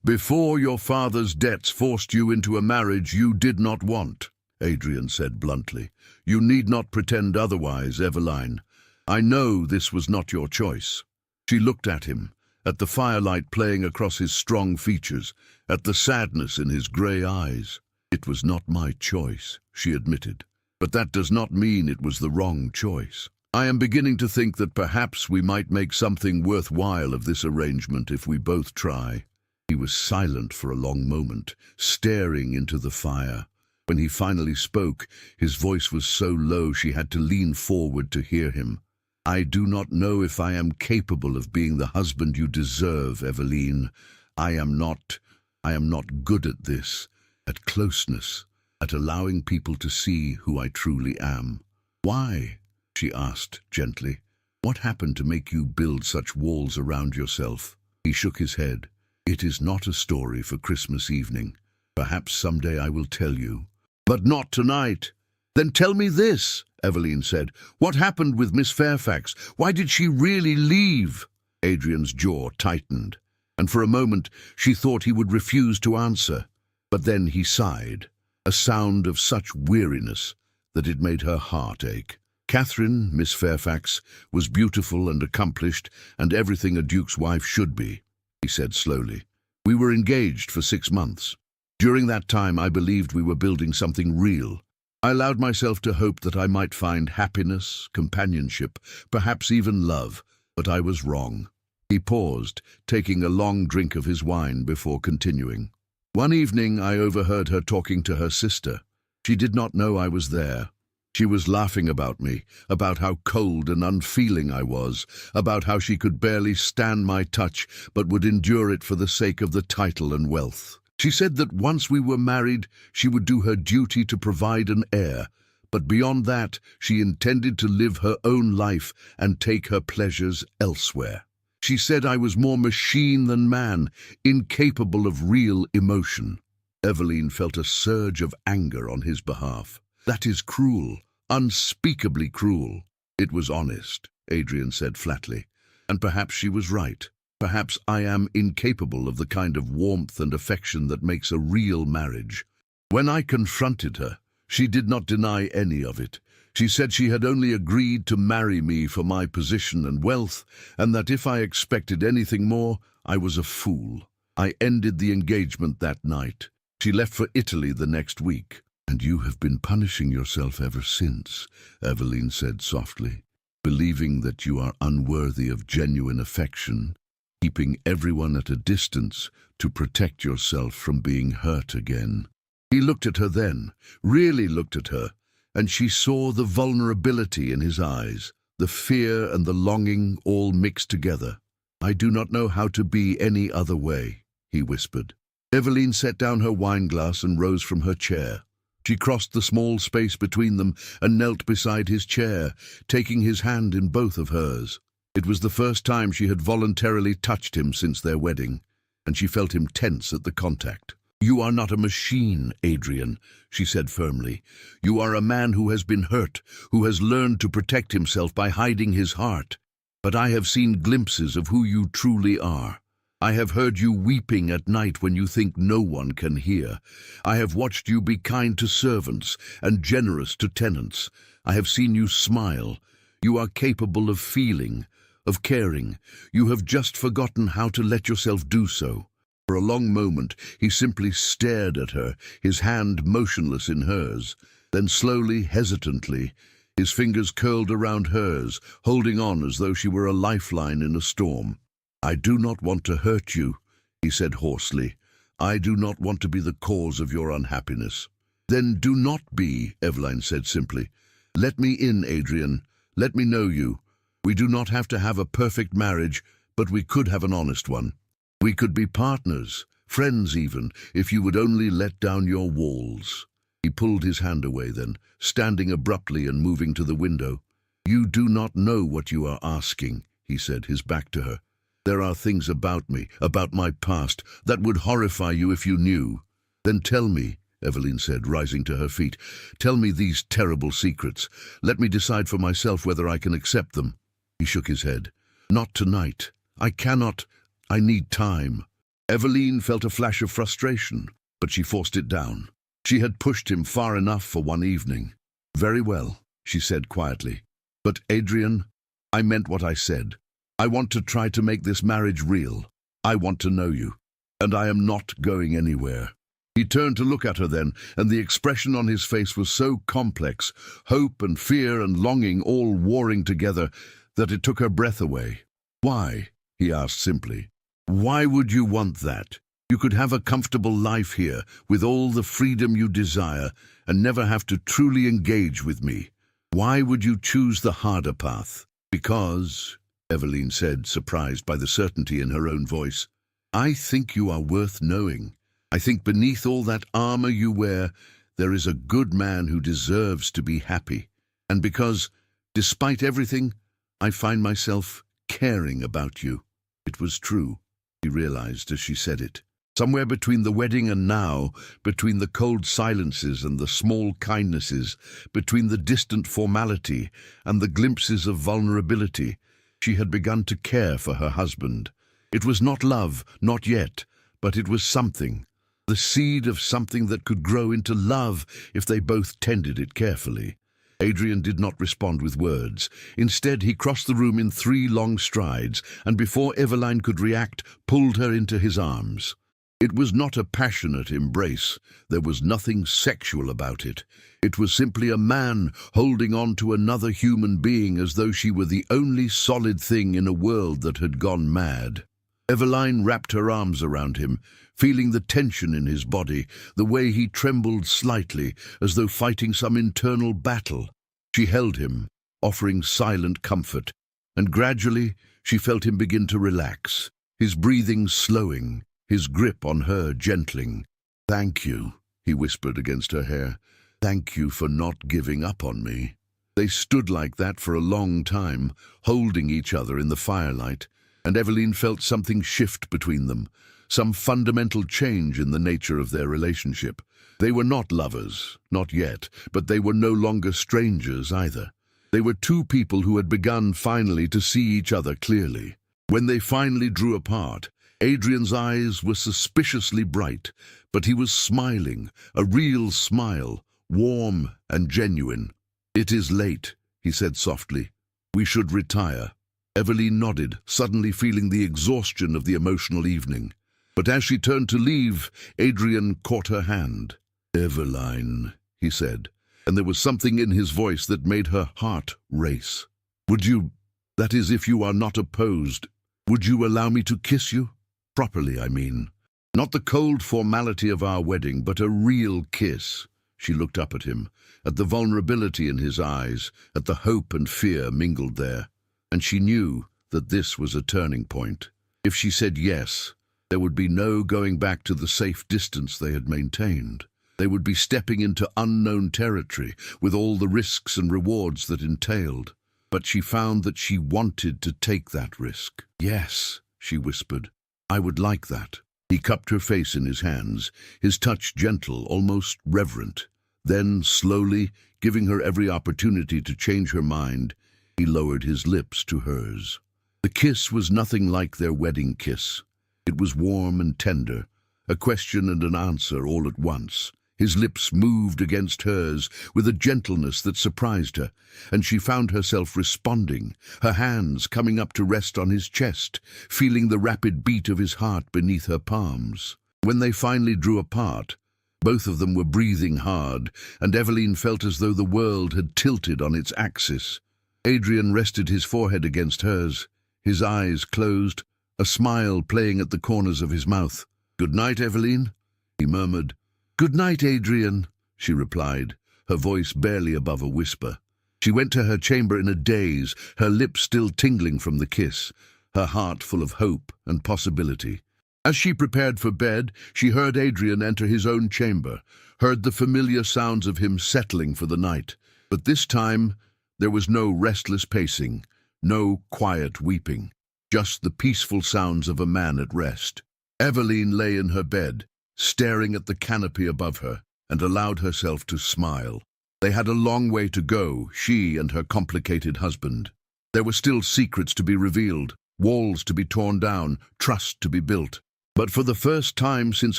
Before your father's debts forced you into a marriage you did not want," Adrian said bluntly. "You need not pretend otherwise, Eveline. I know this was not your choice." She looked at him, at the firelight playing across his strong features, at the sadness in his grey eyes. "It was not my choice," she admitted, "but that does not mean it was the wrong choice. I am beginning to think that perhaps we might make something worthwhile of this arrangement if we both try." He was silent for a long moment, staring into the fire. When he finally spoke, his voice was so low she had to lean forward to hear him. "I do not know if I am capable of being the husband you deserve, Eveline. I am not good at this, at closeness, at allowing people to see who I truly am." "Why?" she asked gently. "What happened to make you build such walls around yourself?" He shook his head. "It is not a story for Christmas evening. Perhaps someday I will tell you." "But not tonight." "Then tell me this," Eveline said. "What happened with Miss Fairfax? Why did she really leave?" Adrian's jaw tightened, and for a moment she thought he would refuse to answer. But then he sighed, a sound of such weariness that it made her heart ache. "Catherine, Miss Fairfax, was beautiful and accomplished, and everything a duke's wife should be," he said slowly. "We were engaged for 6 months. During that time I believed we were building something real. I allowed myself to hope that I might find happiness, companionship, perhaps even love, but I was wrong." He paused, taking a long drink of his wine before continuing. "One evening I overheard her talking to her sister. She did not know I was there. She was laughing about me, about how cold and unfeeling I was, about how she could barely stand my touch but would endure it for the sake of the title and wealth. She said that once we were married, she would do her duty to provide an heir, but beyond that, she intended to live her own life and take her pleasures elsewhere. She said I was more machine than man, incapable of real emotion." Eveline felt a surge of anger on his behalf. "That is cruel, unspeakably cruel." It was honest, Adrian said flatly. And perhaps she was right. Perhaps I am incapable of the kind of warmth and affection that makes a real marriage. When I confronted her, she did not deny any of it. She said she had only agreed to marry me for my position and wealth, and that if I expected anything more, I was a fool. I ended the engagement that night. She left for Italy the next week. And you have been punishing yourself ever since, Eveline said softly, believing that you are unworthy of genuine affection, keeping everyone at a distance to protect yourself from being hurt again. He looked at her then, really looked at her, and she saw the vulnerability in his eyes, the fear and the longing all mixed together. I do not know how to be any other way, he whispered. Eveline set down her wineglass and rose from her chair. She crossed the small space between them and knelt beside his chair, taking his hand in both of hers. It was the first time she had voluntarily touched him since their wedding, and she felt him tense at the contact. You are not a machine, Adrian, she said firmly. You are a man who has been hurt, who has learned to protect himself by hiding his heart. But I have seen glimpses of who you truly are. I have heard you weeping at night when you think no one can hear. I have watched you be kind to servants and generous to tenants. I have seen you smile. You are capable of feeling, of caring. You have just forgotten how to let yourself do so. For a long moment, he simply stared at her, his hand motionless in hers. Then slowly, hesitantly, his fingers curled around hers, holding on as though she were a lifeline in a storm. I do not want to hurt you, he said hoarsely. I do not want to be the cause of your unhappiness. Then do not be, Eveline said simply. Let me in, Adrian. Let me know you. We do not have to have a perfect marriage, but we could have an honest one. We could be partners, friends even, if you would only let down your walls. He pulled his hand away then, standing abruptly and moving to the window. You do not know what you are asking, he said, his back to her. There are things about me, about my past, that would horrify you if you knew. Then tell me, Eveline said, rising to her feet. Tell me these terrible secrets. Let me decide for myself whether I can accept them. He shook his head. Not tonight. I cannot. I need time. Eveline felt a flash of frustration, but she forced it down. She had pushed him far enough for one evening. Very well, she said quietly. But Adrian, I meant what I said. I want to try to make this marriage real. I want to know you, and I am not going anywhere. He turned to look at her then, and the expression on his face was so complex, hope and fear and longing all warring together, that it took her breath away. Why? He asked simply. Why would you want that? You could have a comfortable life here, with all the freedom you desire, and never have to truly engage with me. Why would you choose the harder path? Because, Eveline said, surprised by the certainty in her own voice, I think you are worth knowing. I think beneath all that armor you wear, there is a good man who deserves to be happy. And because, despite everything, I find myself caring about you. It was true, he realized as she said it. Somewhere between the wedding and now, between the cold silences and the small kindnesses, between the distant formality and the glimpses of vulnerability, she had begun to care for her husband. It was not love, not yet, but it was something. The seed of something that could grow into love if they both tended it carefully. Adrian did not respond with words. Instead, he crossed the room in 3 long strides, and before Eveline could react, pulled her into his arms. It was not a passionate embrace. There was nothing sexual about it. It was simply a man holding on to another human being as though she were the only solid thing in a world that had gone mad. Eveline wrapped her arms around him, feeling the tension in his body, the way he trembled slightly, as though fighting some internal battle. She held him, offering silent comfort, and gradually she felt him begin to relax, his breathing slowing, his grip on her gentling. Thank you, he whispered against her hair. Thank you for not giving up on me. They stood like that for a long time, holding each other in the firelight, and Eveline felt something shift between them, some fundamental change in the nature of their relationship. They were not lovers, not yet, but they were no longer strangers either. They were two people who had begun finally to see each other clearly. When they finally drew apart, Adrian's eyes were suspiciously bright, but he was smiling, a real smile, warm and genuine. "It is late," he said softly. "We should retire." Eveline nodded, suddenly feeling the exhaustion of the emotional evening. But as she turned to leave, Adrian caught her hand. "Eveline," he said, and there was something in his voice that made her heart race. "Would you, that is, if you are not opposed, would you allow me to kiss you? Properly, I mean. Not the cold formality of our wedding, but a real kiss." She looked up at him, at the vulnerability in his eyes, at the hope and fear mingled there. And she knew that this was a turning point. If she said yes, there would be no going back to the safe distance they had maintained. They would be stepping into unknown territory, with all the risks and rewards that entailed. But she found that she wanted to take that risk. "Yes," she whispered, "I would like that." He cupped her face in his hands, his touch gentle, almost reverent. Then, slowly, giving her every opportunity to change her mind, he lowered his lips to hers. The kiss was nothing like their wedding kiss. It was warm and tender, a question and an answer all at once. His lips moved against hers with a gentleness that surprised her, and she found herself responding, her hands coming up to rest on his chest, feeling the rapid beat of his heart beneath her palms. When they finally drew apart, both of them were breathing hard, and Eveline felt as though the world had tilted on its axis. Adrian rested his forehead against hers, his eyes closed, a smile playing at the corners of his mouth. "Good night, Eveline," he murmured. "Good night, Adrian," she replied, her voice barely above a whisper. She went to her chamber in a daze, her lips still tingling from the kiss, her heart full of hope and possibility. As she prepared for bed, she heard Adrian enter his own chamber, heard the familiar sounds of him settling for the night. But this time, there was no restless pacing, no quiet weeping, just the peaceful sounds of a man at rest. Eveline lay in her bed, staring at the canopy above her, and allowed herself to smile. They had a long way to go, she and her complicated husband. There were still secrets to be revealed, walls to be torn down, trust to be built. But for the first time since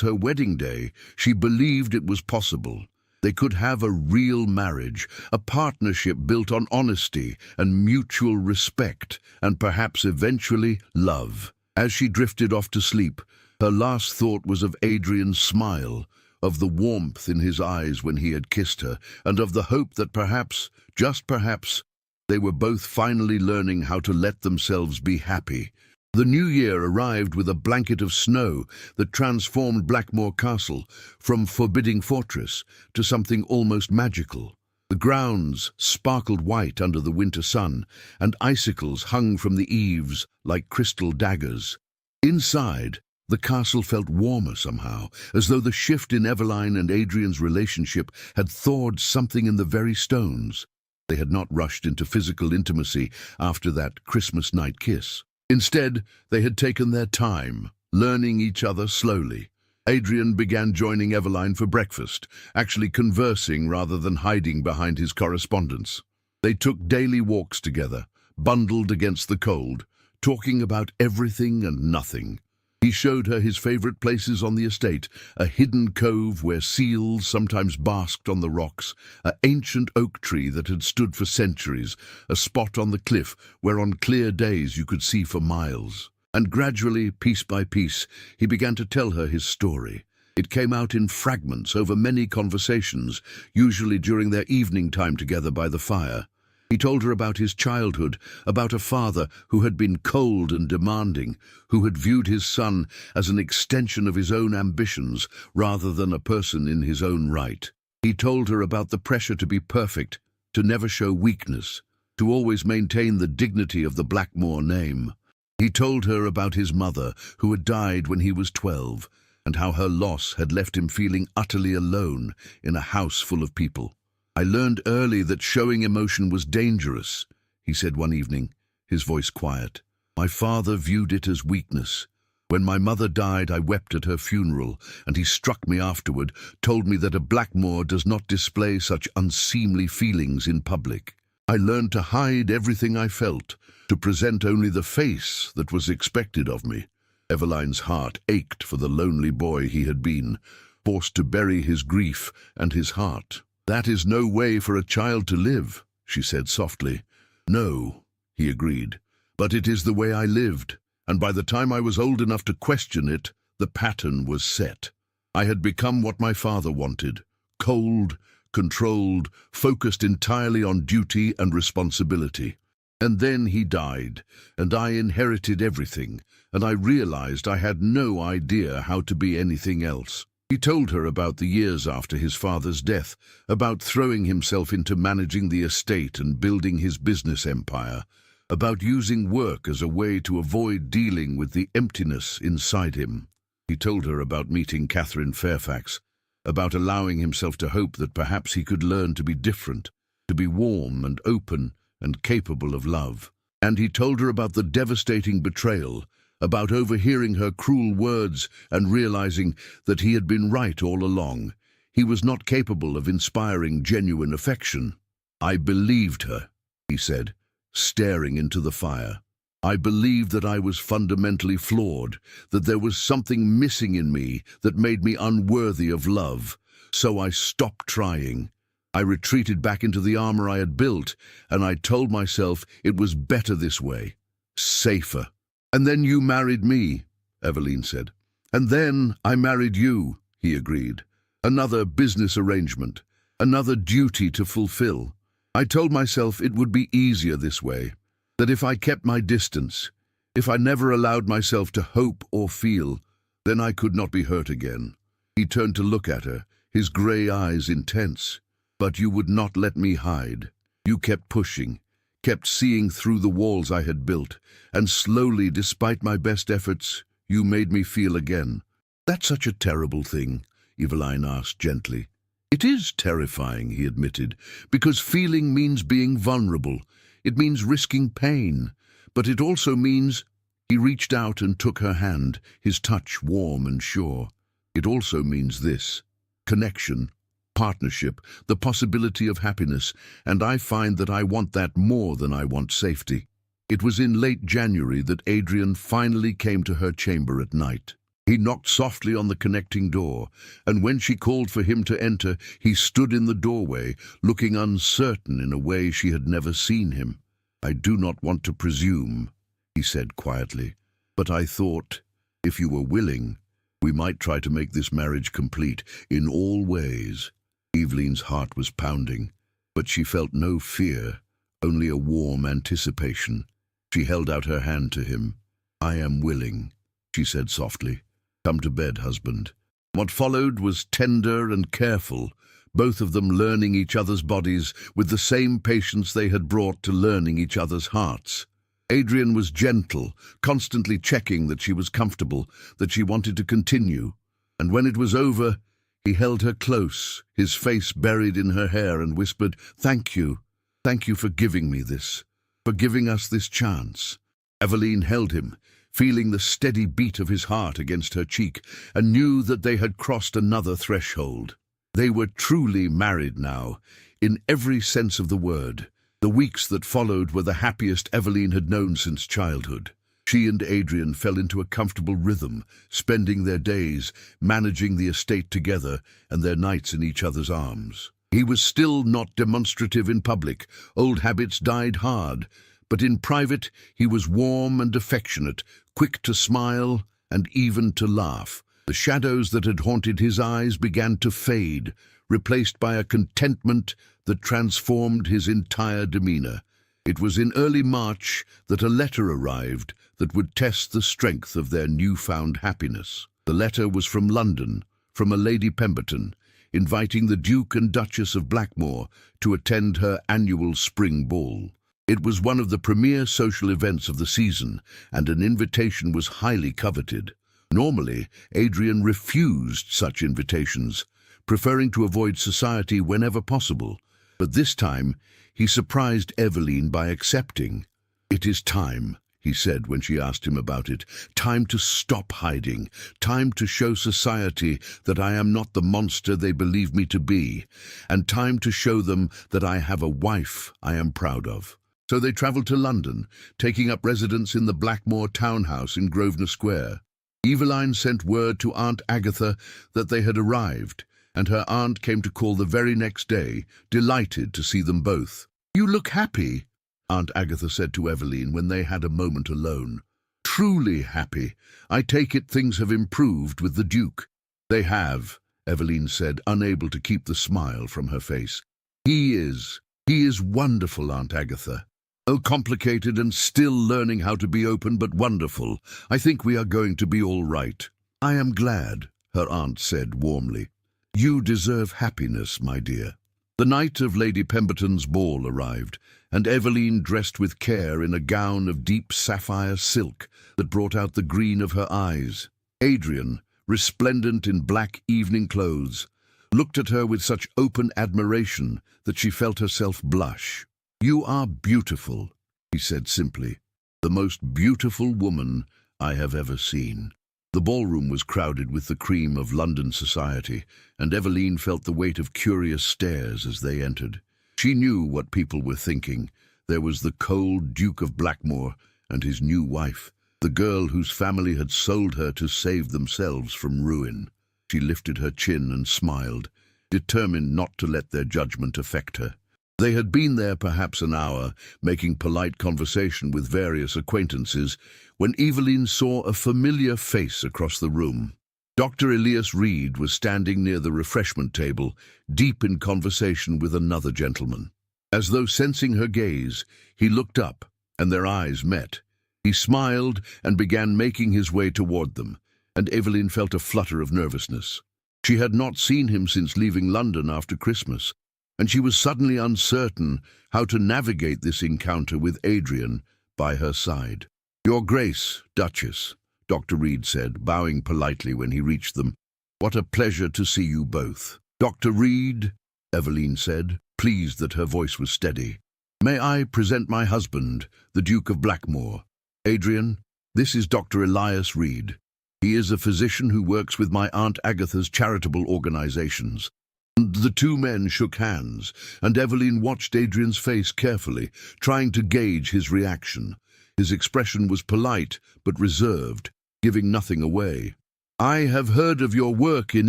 her wedding day, she believed it was possible. They could have a real marriage, a partnership built on honesty and mutual respect, and perhaps eventually love. As she drifted off to sleep, her last thought was of Adrian's smile, of the warmth in his eyes when he had kissed her, and of the hope that perhaps, just perhaps, they were both finally learning how to let themselves be happy. The new year arrived with a blanket of snow that transformed Blackmore Castle from forbidding fortress to something almost magical. The grounds sparkled white under the winter sun, and icicles hung from the eaves like crystal daggers. Inside, the castle felt warmer somehow, as though the shift in Eveline and Adrian's relationship had thawed something in the very stones. They had not rushed into physical intimacy after that Christmas night kiss. Instead, they had taken their time, learning each other slowly. Adrian began joining Eveline for breakfast, actually conversing rather than hiding behind his correspondence. They took daily walks together, bundled against the cold, talking about everything and nothing. He showed her his favorite places on the estate, a hidden cove where seals sometimes basked on the rocks, an ancient oak tree that had stood for centuries, a spot on the cliff where on clear days you could see for miles. And gradually, piece by piece, he began to tell her his story. It came out in fragments over many conversations, usually during their evening time together by the fire. He told her about his childhood, about a father who had been cold and demanding, who had viewed his son as an extension of his own ambitions rather than a person in his own right. He told her about the pressure to be perfect, to never show weakness, to always maintain the dignity of the Blackmore name. He told her about his mother, who had died when he was 12, and how her loss had left him feeling utterly alone in a house full of people. "I learned early that showing emotion was dangerous," he said one evening, his voice quiet. "My father viewed it as weakness. When my mother died, I wept at her funeral, and he struck me afterward, told me that a Blackmore does not display such unseemly feelings in public. I learned to hide everything I felt, to present only the face that was expected of me. Eveline's heart ached for the lonely boy he had been, forced to bury his grief and his heart. "That is no way for a child to live," she said softly. "No," he agreed, "but it is the way I lived, and by the time I was old enough to question it, the pattern was set. I had become what my father wanted, cold, controlled, focused entirely on duty and responsibility. And then he died, and I inherited everything, and I realized I had no idea how to be anything else." He told her about the years after his father's death, about throwing himself into managing the estate and building his business empire, about using work as a way to avoid dealing with the emptiness inside him. He told her about meeting Catherine Fairfax, about allowing himself to hope that perhaps he could learn to be different, to be warm and open and capable of love. And he told her about the devastating betrayal, about overhearing her cruel words and realizing that he had been right all along. He was not capable of inspiring genuine affection. "I believed her," he said, staring into the fire. "I believed that I was fundamentally flawed, that there was something missing in me that made me unworthy of love. So I stopped trying. I retreated back into the armor I had built, and I told myself it was better this way, safer." "And then you married me," Eveline said. "And then I married you," he agreed. "Another business arrangement, another duty to fulfill. I told myself it would be easier this way, that if I kept my distance, if I never allowed myself to hope or feel, then I could not be hurt again." He turned to look at her, his grey eyes intense. "But you would not let me hide. You kept pushing, kept seeing through the walls I had built, and slowly, despite my best efforts, you made me feel again." "That's such a terrible thing," Eveline asked gently. "It is terrifying," he admitted, "because feeling means being vulnerable. It means risking pain, but it also means—" He reached out and took her hand, his touch warm and sure. "It also means this: connection, partnership, the possibility of happiness, and I find that I want that more than I want safety." It was in late January that Adrian finally came to her chamber at night. He knocked softly on the connecting door, and when she called for him to enter, he stood in the doorway, looking uncertain in a way she had never seen him. "I do not want to presume," he said quietly, "but I thought, if you were willing, we might try to make this marriage complete in all ways." Eveline's heart was pounding, but she felt no fear, only a warm anticipation. She held out her hand to him. "I am willing," she said softly. "Come to bed, husband." What followed was tender and careful, both of them learning each other's bodies with the same patience they had brought to learning each other's hearts. Adrian was gentle, constantly checking that she was comfortable, that she wanted to continue. And when it was over, he held her close, his face buried in her hair, and whispered, "Thank you. Thank you for giving me this, for giving us this chance." Eveline held him, feeling the steady beat of his heart against her cheek, and knew that they had crossed another threshold. They were truly married now, in every sense of the word. The weeks that followed were the happiest Eveline had known since childhood. She and Adrian fell into a comfortable rhythm, spending their days managing the estate together and their nights in each other's arms. He was still not demonstrative in public. Old habits died hard, but in private he was warm and affectionate, quick to smile and even to laugh. The shadows that had haunted his eyes began to fade, replaced by a contentment that transformed his entire demeanor. It was in early March that a letter arrived that would test the strength of their newfound happiness. The letter was from London, from a Lady Pemberton, inviting the Duke and Duchess of Blackmore to attend her annual spring ball. It was one of the premier social events of the season, and an invitation was highly coveted. Normally, Adrian refused such invitations, preferring to avoid society whenever possible, but this time he surprised Eveline by accepting. "It is time," he said when she asked him about it. Time to stop hiding. Time to show society that I am not the monster they believe me to be. And time to show them that I have a wife I am proud of. So they travelled to London, taking up residence in the Blackmore townhouse in Grosvenor Square. Eveline sent word to Aunt Agatha that they had arrived, and her aunt came to call the very next day, delighted to see them both. "You look happy," Aunt Agatha said to Eveline when they had a moment alone. "Truly happy. I take it things have improved with the Duke." "They have," Eveline said, unable to keep the smile from her face. He is wonderful, Aunt Agatha. Oh, complicated and still learning how to be open, but wonderful. I think we are going to be all right." "I am glad," her aunt said warmly. "You deserve happiness, my dear." The night of Lady Pemberton's ball arrived, and Eveline, dressed with care in a gown of deep sapphire silk that brought out the green of her eyes. Adrian, resplendent in black evening clothes, looked at her with such open admiration that she felt herself blush. "You are beautiful," he said simply. "The most beautiful woman I have ever seen." The ballroom was crowded with the cream of London society, and Eveline felt the weight of curious stares as they entered. She knew what people were thinking. There was the cold Duke of Blackmore and his new wife, the girl whose family had sold her to save themselves from ruin. She lifted her chin and smiled, determined not to let their judgment affect her. They had been there perhaps an hour, making polite conversation with various acquaintances, when Eveline saw a familiar face across the room. Dr. Elias Reed was standing near the refreshment table, deep in conversation with another gentleman. As though sensing her gaze, he looked up, and their eyes met. He smiled and began making his way toward them, and Eveline felt a flutter of nervousness. She had not seen him since leaving London after Christmas, and she was suddenly uncertain how to navigate this encounter with Adrian by her side. "Your Grace, Duchess," Dr. Reed said, bowing politely when he reached them. "What a pleasure to see you both." "Dr. Reed," Eveline said, pleased that her voice was steady. "May I present my husband, the Duke of Blackmore? Adrian, this is Dr. Elias Reed. He is a physician who works with my Aunt Agatha's charitable organizations." The two men shook hands, and Eveline watched Adrian's face carefully, trying to gauge his reaction. His expression was polite, but reserved, giving nothing away. "I have heard of your work in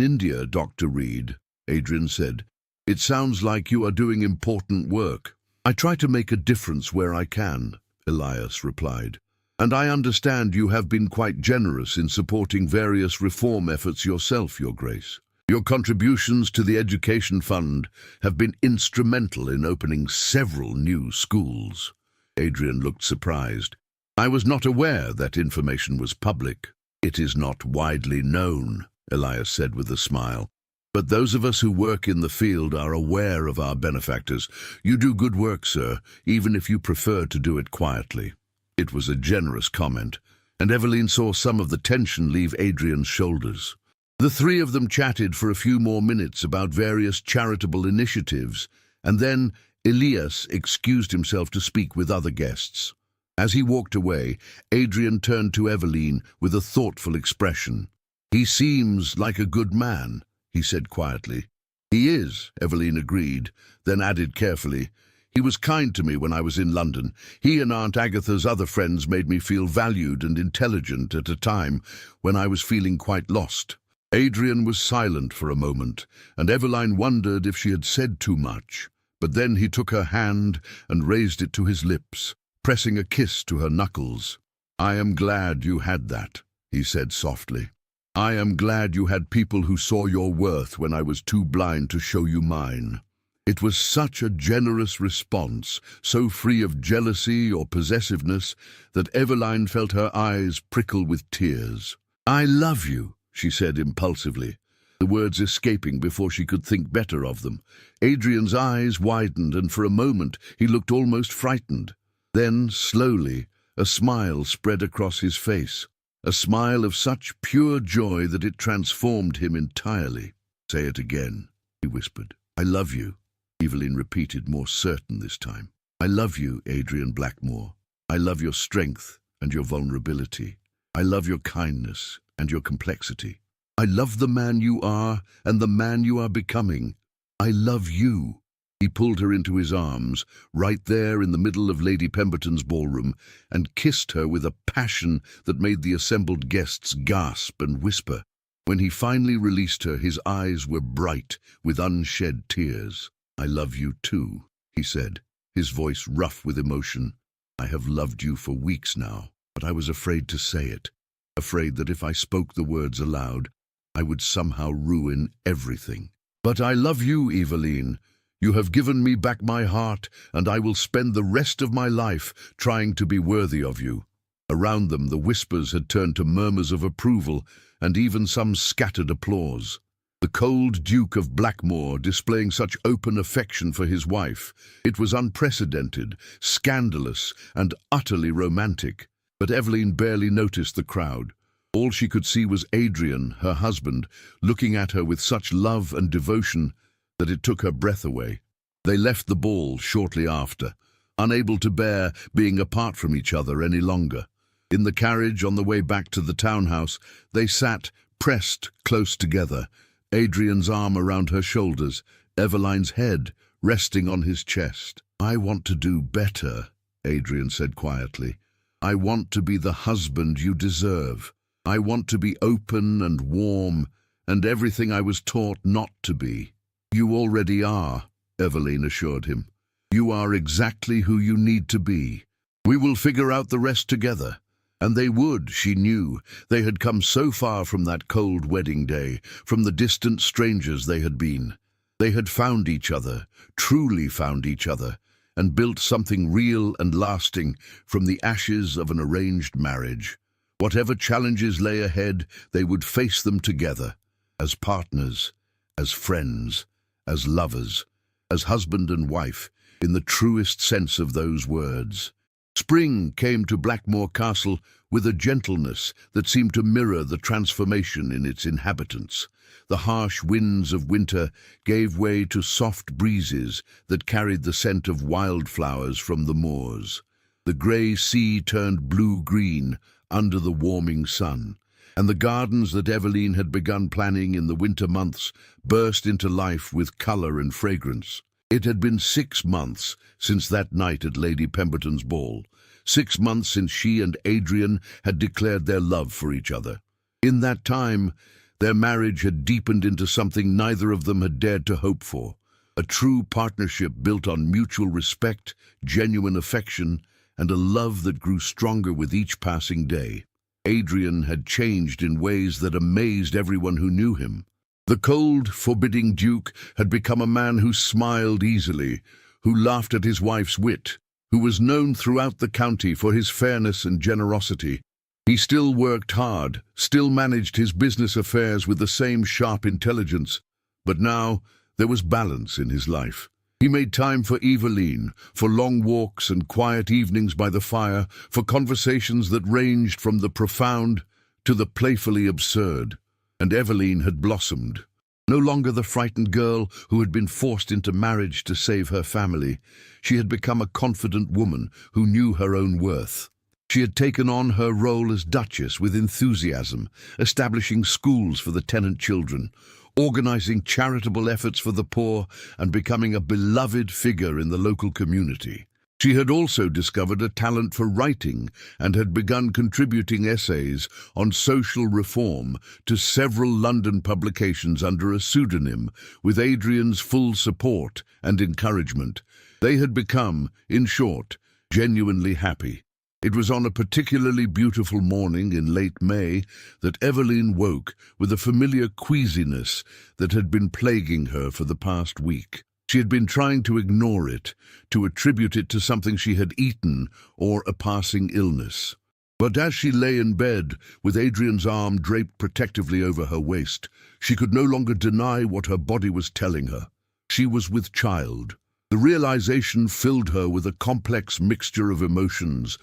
India, Dr. Reed," Adrian said. "It sounds like you are doing important work." "I try to make a difference where I can," Elias replied. "And I understand you have been quite generous in supporting various reform efforts yourself, Your Grace. Your contributions to the Education Fund have been instrumental in opening several new schools." Adrian looked surprised. "I was not aware that information was public." "It is not widely known," Elias said with a smile. "But those of us who work in the field are aware of our benefactors. You do good work, sir, even if you prefer to do it quietly." It was a generous comment, and Eveline saw some of the tension leave Adrian's shoulders. The three of them chatted for a few more minutes about various charitable initiatives, and then Elias excused himself to speak with other guests. As he walked away, Adrian turned to Eveline with a thoughtful expression. "He seems like a good man," he said quietly. "He is," Eveline agreed, then added carefully, "He was kind to me when I was in London. He and Aunt Agatha's other friends made me feel valued and intelligent at a time when I was feeling quite lost." Adrian was silent for a moment, and Eveline wondered if she had said too much. But then he took her hand and raised it to his lips, pressing a kiss to her knuckles. "I am glad you had that," he said softly. "I am glad you had people who saw your worth when I was too blind to show you mine." It was such a generous response, so free of jealousy or possessiveness, that Eveline felt her eyes prickle with tears. "I love you," she said impulsively, the words escaping before she could think better of them. Adrian's eyes widened, and for a moment he looked almost frightened. Then, slowly, a smile spread across his face, a smile of such pure joy that it transformed him entirely. "Say it again," he whispered. "I love you," Eveline repeated, more certain this time. "I love you, Adrian Blackmore. I love your strength and your vulnerability. I love your kindness and your complexity. I love the man you are and the man you are becoming. I love you." He pulled her into his arms, right there in the middle of Lady Pemberton's ballroom, and kissed her with a passion that made the assembled guests gasp and whisper. When he finally released her, his eyes were bright with unshed tears. "I love you too," he said, his voice rough with emotion. "I have loved you for weeks now, but I was afraid to say it, afraid that if I spoke the words aloud, I would somehow ruin everything. But I love you, Eveline. You have given me back my heart, and I will spend the rest of my life trying to be worthy of you." Around them, the whispers had turned to murmurs of approval, and even some scattered applause. The cold Duke of Blackmore displaying such open affection for his wife. It was unprecedented, scandalous, and utterly romantic. But Eveline barely noticed the crowd. All she could see was Adrian, her husband, looking at her with such love and devotion that it took her breath away. They left the ball shortly after, unable to bear being apart from each other any longer. In the carriage on the way back to the townhouse, they sat, pressed close together, Adrian's arm around her shoulders, Eveline's head resting on his chest. "I want to do better," Adrian said quietly. "I want to be the husband you deserve. I want to be open and warm, and everything I was taught not to be." "You already are," Eveline assured him. "You are exactly who you need to be. We will figure out the rest together." And they would, she knew. They had come so far from that cold wedding day, from the distant strangers they had been. They had found each other, truly found each other, and built something real and lasting from the ashes of an arranged marriage. Whatever challenges lay ahead, they would face them together, as partners, as friends, as lovers, as husband and wife, in the truest sense of those words. Spring came to Blackmore Castle with a gentleness that seemed to mirror the transformation in its inhabitants. The harsh winds of winter gave way to soft breezes that carried the scent of wildflowers from the moors. The grey sea turned blue-green under the warming sun, and the gardens that Eveline had begun planning in the winter months burst into life with colour and fragrance. It had been 6 months since that night at Lady Pemberton's ball, 6 months since she and Adrian had declared their love for each other. In that time, their marriage had deepened into something neither of them had dared to hope for, a true partnership built on mutual respect, genuine affection, and a love that grew stronger with each passing day. Adrian had changed in ways that amazed everyone who knew him. The cold, forbidding Duke had become a man who smiled easily, who laughed at his wife's wit, who was known throughout the county for his fairness and generosity. He still worked hard, still managed his business affairs with the same sharp intelligence, but now there was balance in his life. He made time for Eveline, for long walks and quiet evenings by the fire, for conversations that ranged from the profound to the playfully absurd. And Eveline had blossomed. No longer the frightened girl who had been forced into marriage to save her family, she had become a confident woman who knew her own worth. She had taken on her role as Duchess with enthusiasm, establishing schools for the tenant children, organizing charitable efforts for the poor, and becoming a beloved figure in the local community. She had also discovered a talent for writing and had begun contributing essays on social reform to several London publications under a pseudonym, with Adrian's full support and encouragement. They had become, in short, genuinely happy. It was on a particularly beautiful morning in late May that Eveline woke with a familiar queasiness that had been plaguing her for the past week. She had been trying to ignore it, to attribute it to something she had eaten or a passing illness. But as she lay in bed, with Adrian's arm draped protectively over her waist, she could no longer deny what her body was telling her. She was with child. The realization filled her with a complex mixture of emotions.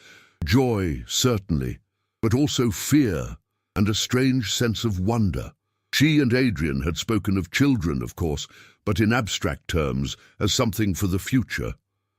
Joy, certainly, but also fear and a strange sense of wonder. She and Adrian had spoken of children, of course, but in abstract terms, as something for the future.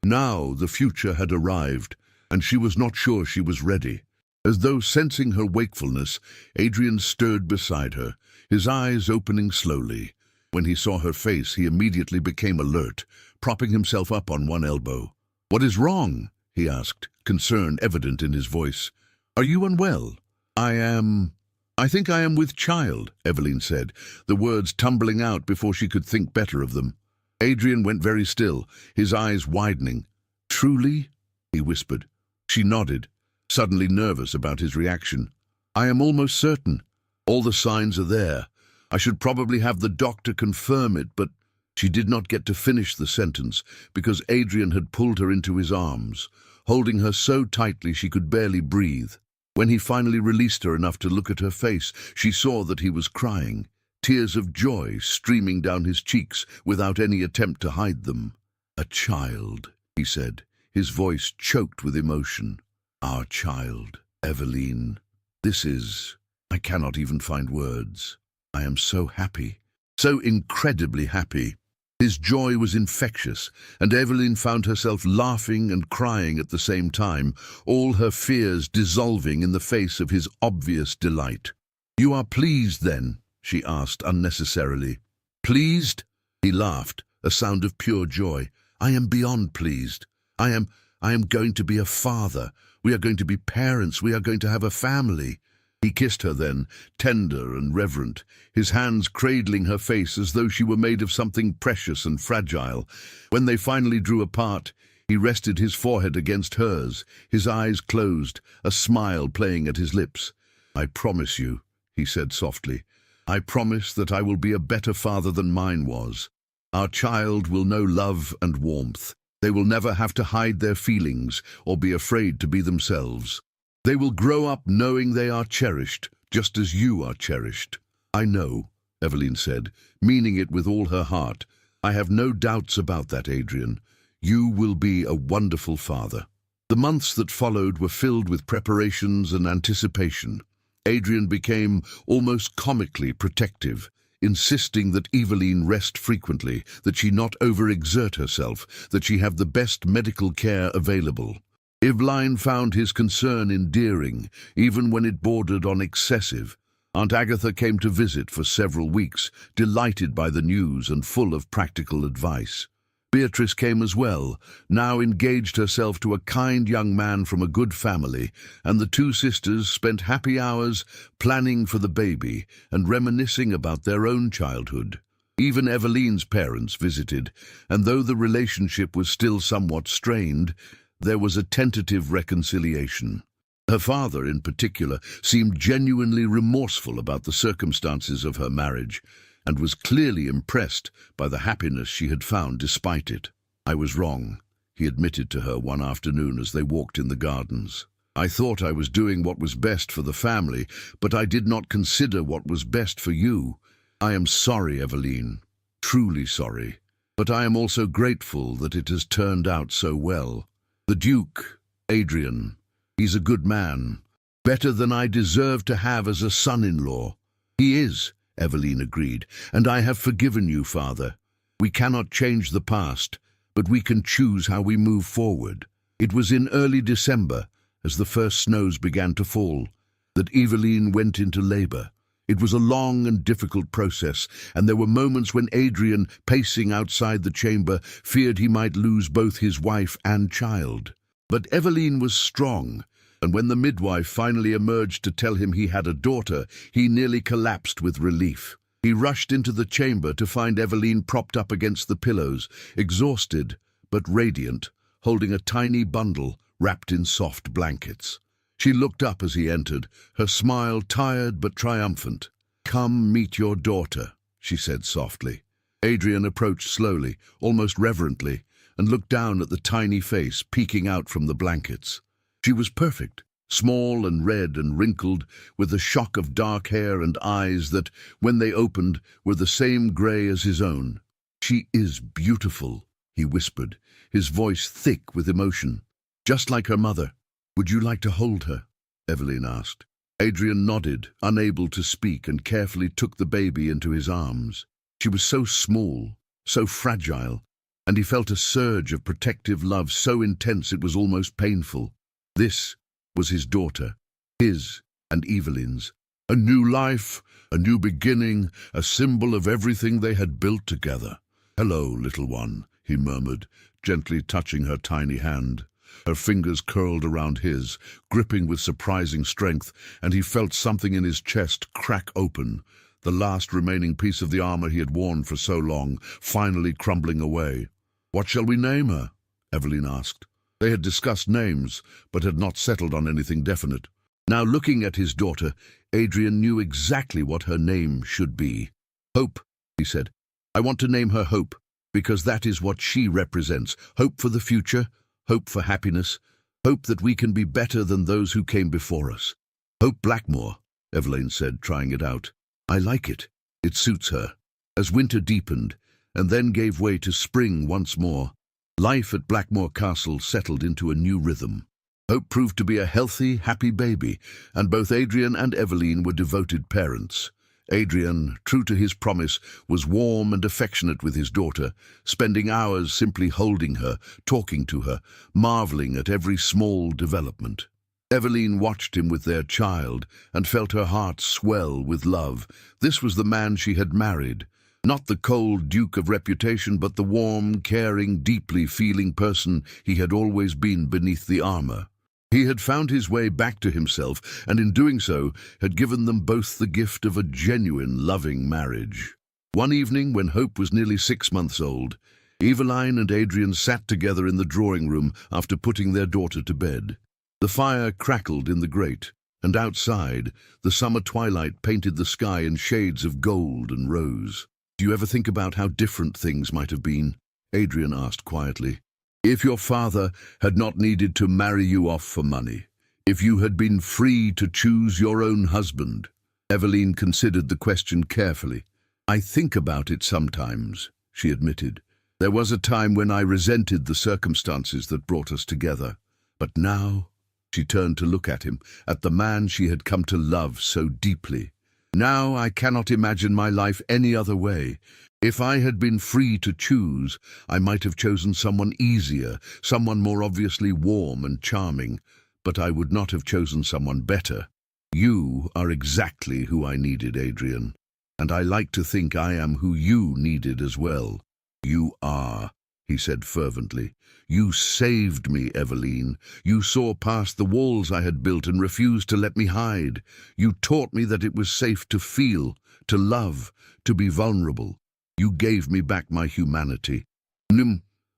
Now the future had arrived, and she was not sure she was ready. As though sensing her wakefulness, Adrian stirred beside her, his eyes opening slowly. When he saw her face, he immediately became alert, propping himself up on one elbow. "What is wrong?" he asked, concern evident in his voice. "Are you unwell?" I think I am with child," Eveline said, the words tumbling out before she could think better of them. Adrian went very still, his eyes widening. "Truly?" he whispered. She nodded, suddenly nervous about his reaction. "I am almost certain. All the signs are there. I should probably have the doctor confirm it, but—" She did not get to finish the sentence because Adrian had pulled her into his arms, holding her so tightly she could barely breathe. When he finally released her enough to look at her face, she saw that he was crying, tears of joy streaming down his cheeks without any attempt to hide them. "A child," he said, his voice choked with emotion. "Our child, Eveline. I cannot even find words. I am so happy, so incredibly happy." His joy was infectious, and Eveline found herself laughing and crying at the same time, all her fears dissolving in the face of his obvious delight. "You are pleased, then?" she asked unnecessarily. "Pleased?" He laughed, a sound of pure joy. "I am beyond pleased. I am going to be a father. We are going to be parents. We are going to have a family." He kissed her then, tender and reverent, his hands cradling her face as though she were made of something precious and fragile. When they finally drew apart, he rested his forehead against hers, his eyes closed, a smile playing at his lips. "I promise you," he said softly, "I promise that I will be a better father than mine was. Our child will know love and warmth. They will never have to hide their feelings or be afraid to be themselves. They will grow up knowing they are cherished, just as you are cherished." "I know," Eveline said, meaning it with all her heart. "I have no doubts about that, Adrian. You will be a wonderful father." The months that followed were filled with preparations and anticipation. Adrian became almost comically protective, insisting that Eveline rest frequently, that she not overexert herself, that she have the best medical care available. Eveline found his concern endearing, even when it bordered on excessive. Aunt Agatha came to visit for several weeks, delighted by the news and full of practical advice. Beatrice came as well, now engaged herself to a kind young man from a good family, and the two sisters spent happy hours planning for the baby and reminiscing about their own childhood. Even Eveline's parents visited, and though the relationship was still somewhat strained, there was a tentative reconciliation. Her father, in particular, seemed genuinely remorseful about the circumstances of her marriage, and was clearly impressed by the happiness she had found despite it. "I was wrong," he admitted to her one afternoon as they walked in the gardens. "I thought I was doing what was best for the family, but I did not consider what was best for you. I am sorry, Eveline, truly sorry, but I am also grateful that it has turned out so well. The Duke, Adrian, he's a good man, better than I deserve to have as a son-in-law." "He is," Eveline agreed, "and I have forgiven you, Father. We cannot change the past, but we can choose how we move forward." It was in early December, as the first snows began to fall, that Eveline went into labor. It was a long and difficult process, and there were moments when Adrian, pacing outside the chamber, feared he might lose both his wife and child. But Eveline was strong, and when the midwife finally emerged to tell him he had a daughter, he nearly collapsed with relief. He rushed into the chamber to find Eveline propped up against the pillows, exhausted but radiant, holding a tiny bundle wrapped in soft blankets. She looked up as he entered, her smile tired but triumphant. "Come meet your daughter," she said softly. Adrian approached slowly, almost reverently, and looked down at the tiny face peeking out from the blankets. She was perfect, small and red and wrinkled, with a shock of dark hair and eyes that, when they opened, were the same grey as his own. "She is beautiful," he whispered, his voice thick with emotion. "Just like her mother." "Would you like to hold her?" Eveline asked. Adrian nodded, unable to speak, and carefully took the baby into his arms. She was so small, so fragile, and he felt a surge of protective love so intense it was almost painful. This was his daughter, his and Evelyn's. A new life, a new beginning, a symbol of everything they had built together. "Hello, little one," he murmured, gently touching her tiny hand. Her fingers curled around his, gripping with surprising strength, and he felt something in his chest crack open, the last remaining piece of the armor he had worn for so long, finally crumbling away. "What shall we name her?" Evelyn asked. They had discussed names, but had not settled on anything definite. Now, looking at his daughter, Adrian knew exactly what her name should be. "Hope," he said. "I want to name her Hope, because that is what she represents. Hope for the future, hope for happiness, hope that we can be better than those who came before us." "Hope Blackmore," Evelyn said, trying it out. "I like it. It suits her." As winter deepened, and then gave way to spring once more, life at Blackmore Castle settled into a new rhythm. Hope proved to be a healthy, happy baby, and both Adrian and Evelyn were devoted parents. Adrian, true to his promise, was warm and affectionate with his daughter, spending hours simply holding her, talking to her, marveling at every small development. Evelyn watched him with their child and felt her heart swell with love. This was the man she had married. Not the cold duke of reputation, but the warm, caring, deeply feeling person he had always been beneath the armor. He had found his way back to himself, and in doing so, had given them both the gift of a genuine, loving marriage. One evening, when Hope was nearly 6 months old, Eveline and Adrian sat together in the drawing room after putting their daughter to bed. The fire crackled in the grate, and outside, the summer twilight painted the sky in shades of gold and rose. "Do you ever think about how different things might have been?" Adrian asked quietly. "If your father had not needed to marry you off for money, if you had been free to choose your own husband?" Evelyn considered the question carefully. "I think about it sometimes," she admitted. "There was a time when I resented the circumstances that brought us together. But now—" She turned to look at him, at the man she had come to love so deeply. "Now I cannot imagine my life any other way. If I had been free to choose, I might have chosen someone easier, someone more obviously warm and charming, but I would not have chosen someone better. You are exactly who I needed, Adrian, and I like to think I am who you needed as well." "You are," he said fervently. "You saved me, Evelyn. You saw past the walls I had built and refused to let me hide. You taught me that it was safe to feel, to love, to be vulnerable. You gave me back my humanity."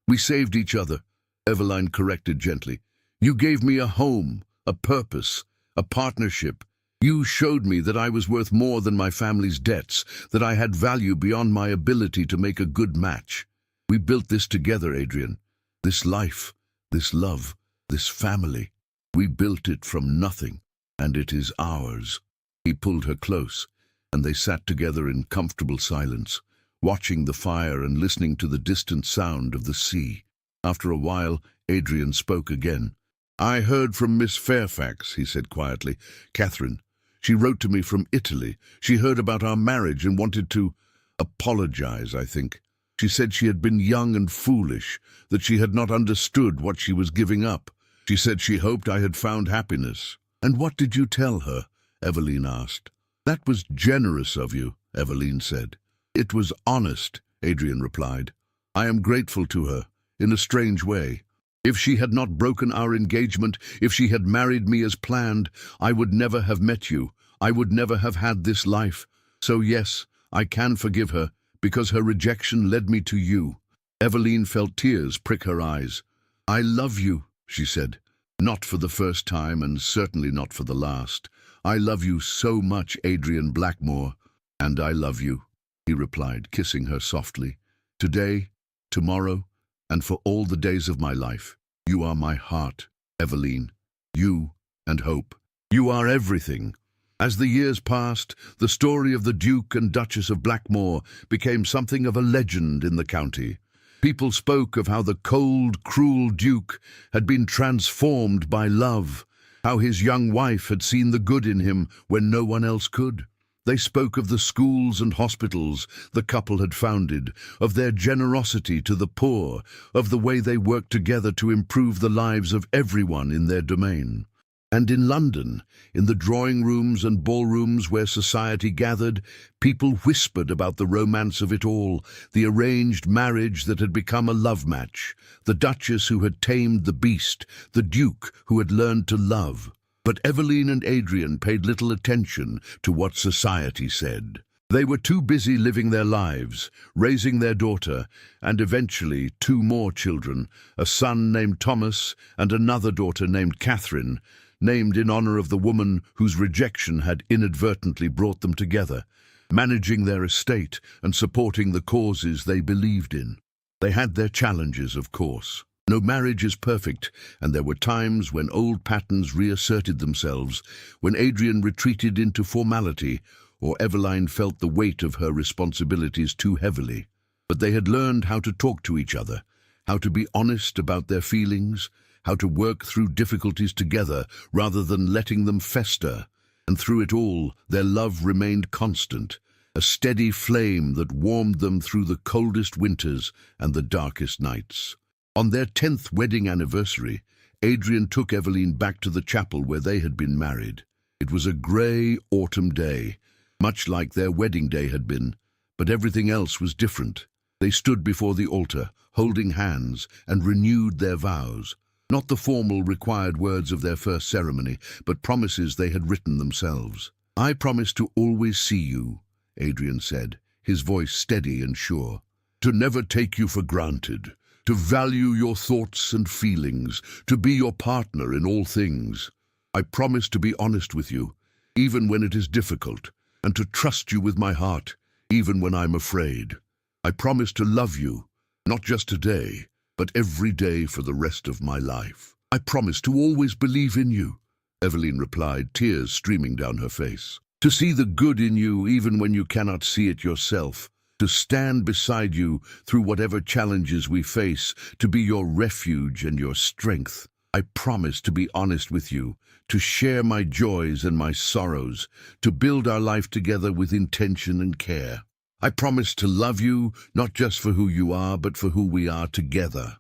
We saved each other," Evelyn corrected gently. "You gave me a home, a purpose, a partnership. You showed me that I was worth more than my family's debts, that I had value beyond my ability to make a good match. We built this together, Adrian. This life, this love, this family. We built it from nothing, and it is ours." He pulled her close, and they sat together in comfortable silence, watching the fire and listening to the distant sound of the sea. After a while, Adrian spoke again. "I heard from Miss Fairfax," he said quietly. "Catherine. She wrote to me from Italy. She heard about our marriage and wanted to apologize, I think. She said she had been young and foolish, that she had not understood what she was giving up. She said she hoped I had found happiness." "And what did you tell her?" Evelyn asked. "That was generous of you," Evelyn said. "It was honest," Adrian replied. "I am grateful to her, in a strange way. If she had not broken our engagement, if she had married me as planned, I would never have met you. I would never have had this life. So yes, I can forgive her, because her rejection led me to you." Evelyn felt tears prick her eyes. "I love you," she said. "Not for the first time, and certainly not for the last. I love you so much, Adrian Blackmore." "And I love you," he replied, kissing her softly. "Today, tomorrow, and for all the days of my life. You are my heart, Evelyn. You and Hope. You are everything." As the years passed, the story of the Duke and Duchess of Blackmore became something of a legend in the county. People spoke of how the cold, cruel Duke had been transformed by love, how his young wife had seen the good in him when no one else could. They spoke of the schools and hospitals the couple had founded, of their generosity to the poor, of the way they worked together to improve the lives of everyone in their domain. And in London, in the drawing rooms and ballrooms where society gathered, people whispered about the romance of it all, the arranged marriage that had become a love match, the Duchess who had tamed the beast, the Duke who had learned to love. But Eveline and Adrian paid little attention to what society said. They were too busy living their lives, raising their daughter, and eventually 2 more children, a son named Thomas and another daughter named Catherine, named in honor of the woman whose rejection had inadvertently brought them together, managing their estate and supporting the causes they believed in. They had their challenges, of course. No marriage is perfect, and there were times when old patterns reasserted themselves, when Adrian retreated into formality, or Eveline felt the weight of her responsibilities too heavily. But they had learned how to talk to each other, how to be honest about their feelings, how to work through difficulties together rather than letting them fester. And through it all, their love remained constant, a steady flame that warmed them through the coldest winters and the darkest nights. On their 10th wedding anniversary, Adrian took Eveline back to the chapel where they had been married. It was a grey autumn day, much like their wedding day had been, but everything else was different. They stood before the altar, holding hands, and renewed their vows. Not the formal required words of their first ceremony, but promises they had written themselves. "I promise to always see you," Adrian said, his voice steady and sure. "To never take you for granted, to value your thoughts and feelings, to be your partner in all things. I promise to be honest with you, even when it is difficult, and to trust you with my heart, even when I'm afraid. I promise to love you, not just today, but every day for the rest of my life. I promise to always believe in you," Eveline replied, tears streaming down her face. "To see the good in you even when you cannot see it yourself. To stand beside you through whatever challenges we face, to be your refuge and your strength. I promise to be honest with you, to share my joys and my sorrows, to build our life together with intention and care. I promise to love you, not just for who you are, but for who we are together."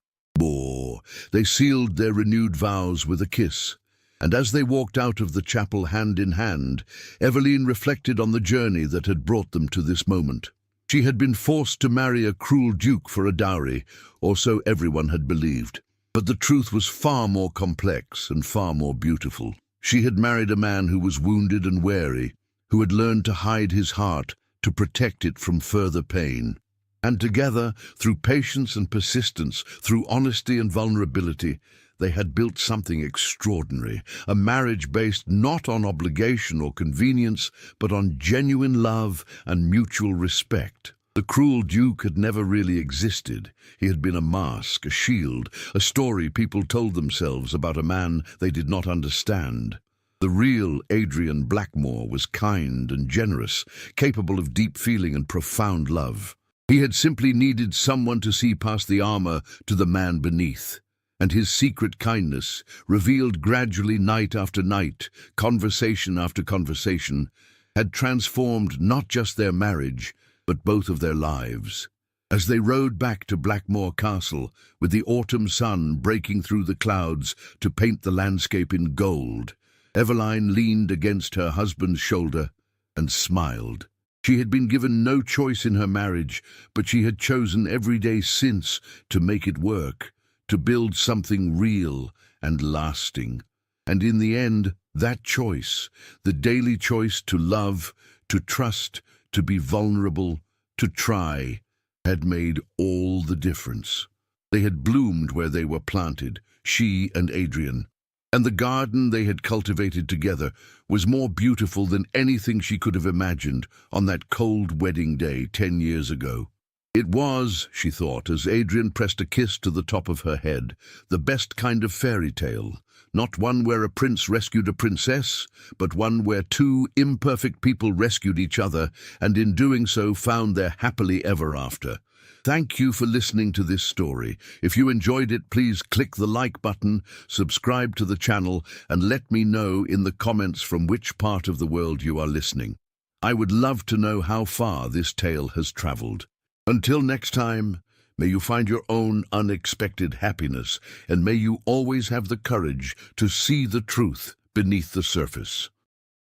They sealed their renewed vows with a kiss, and as they walked out of the chapel hand in hand, Eveline reflected on the journey that had brought them to this moment. She had been forced to marry a cruel duke for a dowry, or so everyone had believed. But the truth was far more complex and far more beautiful. She had married a man who was wounded and wary, who had learned to hide his heart, to protect it from further pain. And together, through patience and persistence, through honesty and vulnerability, they had built something extraordinary, a marriage based not on obligation or convenience, but on genuine love and mutual respect. The cruel duke had never really existed. He had been a mask, a shield, a story people told themselves about a man they did not understand. The real Adrian Blackmore was kind and generous, capable of deep feeling and profound love. He had simply needed someone to see past the armor to the man beneath. And his secret kindness, revealed gradually night after night, conversation after conversation, had transformed not just their marriage, but both of their lives. As they rode back to Blackmore Castle, with the autumn sun breaking through the clouds to paint the landscape in gold, Eveline leaned against her husband's shoulder and smiled. She had been given no choice in her marriage, but she had chosen every day since to make it work, to build something real and lasting. And in the end, that choice, the daily choice to love, to trust, to be vulnerable, to try, had made all the difference. They had bloomed where they were planted, she and Adrian. And the garden they had cultivated together was more beautiful than anything she could have imagined on that cold wedding day 10 years ago. It was, she thought, as Adrian pressed a kiss to the top of her head, the best kind of fairy tale, not one where a prince rescued a princess, but one where 2 imperfect people rescued each other, and in doing so found their happily ever after. Thank you for listening to this story. If you enjoyed it, please click the like button, subscribe to the channel, and let me know in the comments from which part of the world you are listening. I would love to know how far this tale has traveled. Until next time, may you find your own unexpected happiness, and may you always have the courage to see the truth beneath the surface.